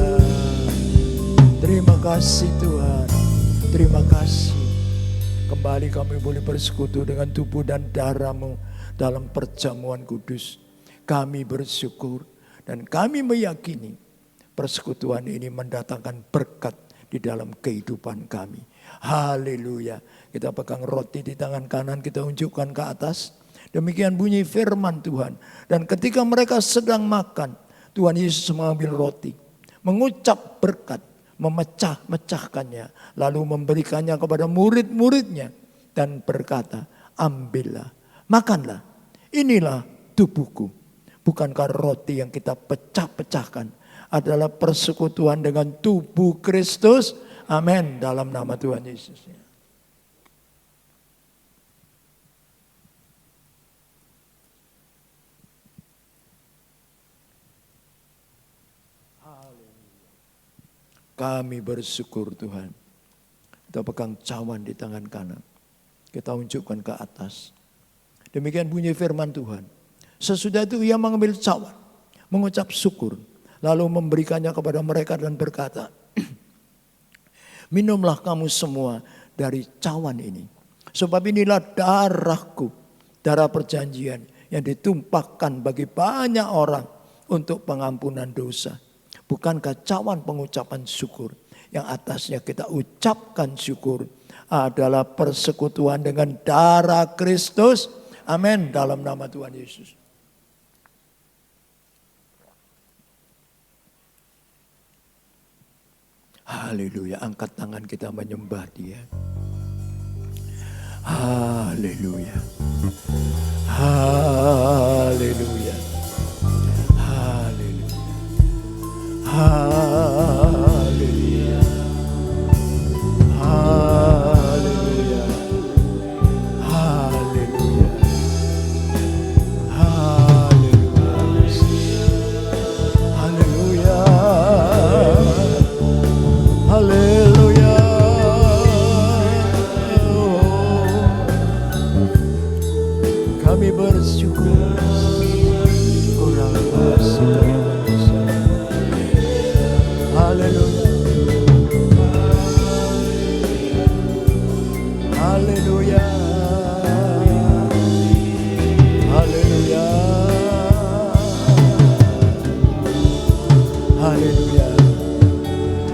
Terima kasih Tuhan. Terima kasih. Kembali kami boleh bersekutu dengan tubuh dan darah-Mu dalam perjamuan kudus. Kami bersyukur dan kami meyakini persekutuan ini mendatangkan berkat di dalam kehidupan kami. Haleluya. Kita pegang roti di tangan kanan, kita unjukkan ke atas. Demikian bunyi firman Tuhan. Dan ketika mereka sedang makan, Tuhan Yesus mengambil roti, mengucap berkat, memecah-mecahkannya, lalu memberikannya kepada murid-muridnya dan berkata, ambillah, makanlah, inilah tubuhku. Bukankah roti yang kita pecah-pecahkan adalah persekutuan dengan tubuh Kristus? Amin, dalam nama Tuhan Yesus. Kami bersyukur Tuhan. Kita pegang cawan di tangan kanan. Kita unjukkan ke atas. Demikian bunyi firman Tuhan. Sesudah itu Ia mengambil cawan, mengucap syukur, lalu memberikannya kepada mereka dan berkata, minumlah kamu semua dari cawan ini. Sebab inilah darahku, darah perjanjian yang ditumpahkan bagi banyak orang untuk pengampunan dosa. Bukankah cawan pengucapan syukur yang atasnya kita ucapkan syukur adalah persekutuan dengan darah Kristus? Amin, dalam nama Tuhan Yesus. Haleluya, angkat tangan kita menyembah Dia. Haleluya. Haleluya. Haleluya. Haleluya. Haleluya. Haleluya. Haleluya. Haleluya. Kami bersyukur. Kurang bersyukur. Haleluya. Haleluya. Haleluya. Haleluya.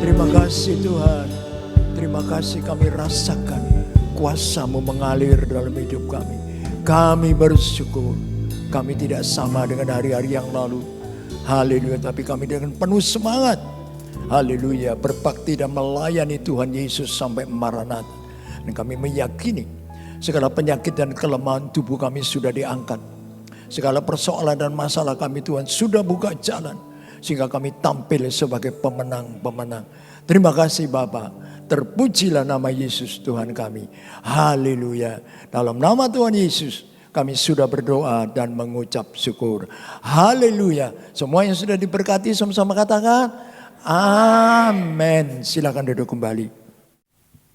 Terima kasih Tuhan. Terima kasih kami rasakan kuasa-Mu mengalir dalam hidup kami. Kami bersyukur. Kami tidak sama dengan hari-hari yang lalu. Haleluya. Tapi kami dengan penuh semangat. Haleluya. Berbakti dan melayani Tuhan Yesus sampai Maranatha. Dan kami meyakini segala penyakit dan kelemahan tubuh kami sudah diangkat. Segala persoalan dan masalah kami Tuhan sudah buka jalan. Sehingga kami tampil sebagai pemenang-pemenang. Terima kasih Bapa. Terpujilah nama Yesus Tuhan kami. Haleluya. Dalam nama Tuhan Yesus kami sudah berdoa dan mengucap syukur. Haleluya. Semua yang sudah diberkati sama-sama katakan amin. Silakan duduk kembali.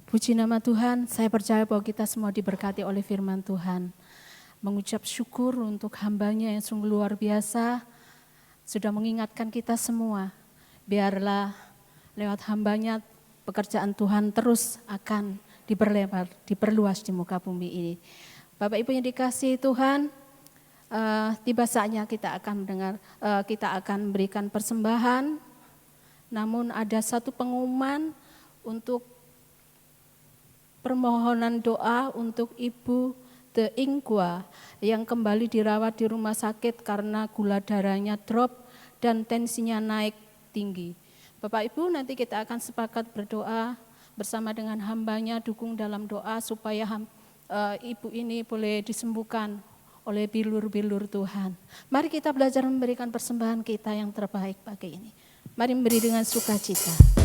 Puji nama Tuhan, saya percaya bahwa kita semua diberkati oleh firman Tuhan. Mengucap syukur untuk hambanya yang sungguh luar biasa, sudah mengingatkan kita semua. Biarlah lewat hambanya pekerjaan Tuhan terus akan diperlebar, diperluas di muka bumi ini. Bapak Ibu yang dikasihi Tuhan, tiba saatnya kita akan memberikan persembahan. Namun ada satu pengumuman untuk permohonan doa untuk Ibu De Ingkwa yang kembali dirawat di rumah sakit karena gula darahnya drop dan tensinya naik tinggi. Bapak Ibu, nanti kita akan sepakat berdoa bersama dengan hambanya, dukung dalam doa supaya Ibu ini boleh disembuhkan oleh bilur-bilur Tuhan. Mari kita belajar memberikan persembahan kita yang terbaik pagi ini. Mari memberi dengan sukacita.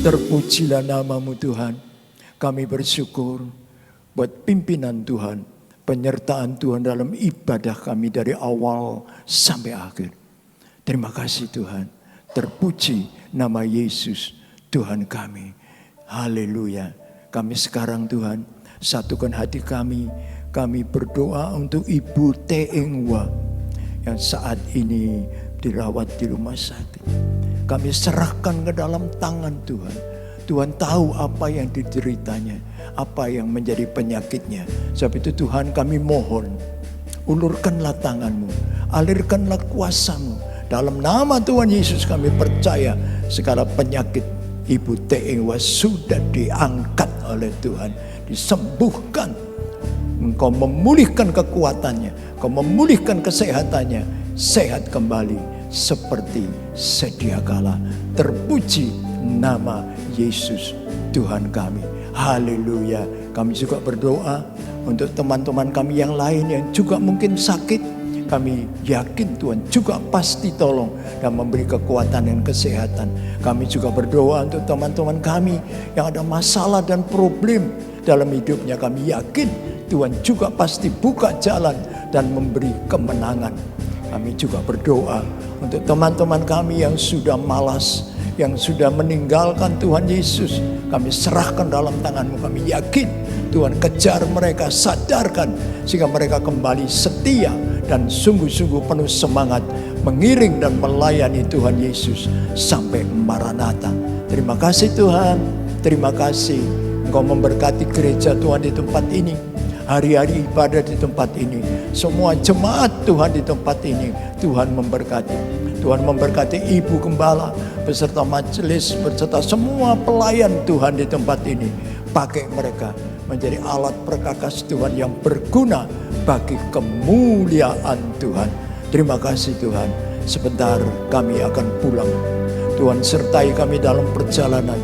Terpujilah namamu Tuhan. Kami bersyukur buat pimpinan Tuhan, penyertaan Tuhan dalam ibadah kami dari awal sampai akhir. Terima kasih Tuhan. Terpuji nama Yesus Tuhan kami. Haleluya. Kami sekarang Tuhan, satukan hati kami. Kami berdoa untuk Ibu Teengwa yang saat ini dirawat di rumah sakit. Kami serahkan ke dalam tangan Tuhan. Tuhan tahu apa yang dideritanya, apa yang menjadi penyakitnya. Sebab itu Tuhan kami mohon, ulurkanlah tanganmu, alirkanlah kuasamu. Dalam nama Tuhan Yesus kami percaya segala penyakit Ibu Teengwa sudah diangkat oleh Tuhan, disembuhkan. Engkau memulihkan kekuatannya, Engkau memulihkan kesehatannya, sehat kembali seperti sedia kala. Terpuji nama Yesus Tuhan kami. Haleluya. Kami juga berdoa untuk teman-teman kami yang lain yang juga mungkin sakit. Kami yakin Tuhan juga pasti tolong dan memberi kekuatan dan kesehatan. Kami juga berdoa untuk teman-teman kami yang ada masalah dan problem dalam hidupnya. Kami yakin Tuhan juga pasti buka jalan dan memberi kemenangan. Kami juga berdoa untuk teman-teman kami yang sudah malas, yang sudah meninggalkan Tuhan Yesus. Kami serahkan dalam tangan-Mu. Kami yakin Tuhan kejar mereka, sadarkan sehingga mereka kembali setia dan sungguh-sungguh penuh semangat mengiring dan melayani Tuhan Yesus sampai Maranatha. Terima kasih Tuhan, terima kasih Engkau memberkati gereja Tuhan di tempat ini, hari-hari ibadah di tempat ini, semua jemaat Tuhan di tempat ini. Tuhan memberkati. Tuhan memberkati Ibu Gembala beserta majelis, beserta semua pelayan Tuhan di tempat ini. Pakai mereka menjadi alat perkakas Tuhan yang berguna bagi kemuliaan Tuhan. Terima kasih Tuhan. Sebentar kami akan pulang. Tuhan sertai kami dalam perjalanan.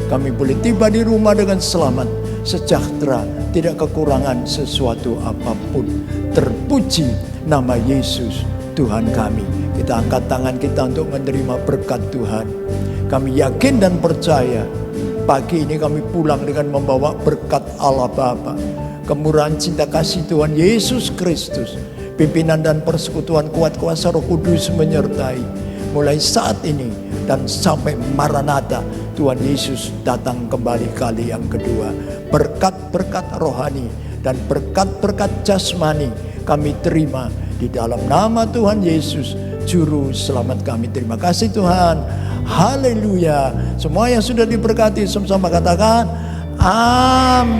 Kami boleh tiba di rumah dengan selamat, sejahtera, tidak kekurangan sesuatu apapun. Terpuji nama Yesus Tuhan kami. Kita angkat tangan kita untuk menerima berkat Tuhan. Kami yakin dan percaya pagi ini kami pulang dengan membawa berkat Allah Bapa, kemurahan cinta kasih Tuhan Yesus Kristus, pimpinan dan persekutuan kuat kuasa Roh Kudus menyertai mulai saat ini dan sampai Maranatha. Tuhan Yesus datang kembali kali yang kedua. Berkat-berkat rohani dan berkat-berkat jasmani kami terima di dalam nama Tuhan Yesus Juru Selamat kami. Terima kasih Tuhan. Haleluya. Semua yang sudah diberkati sama-sama katakan amin.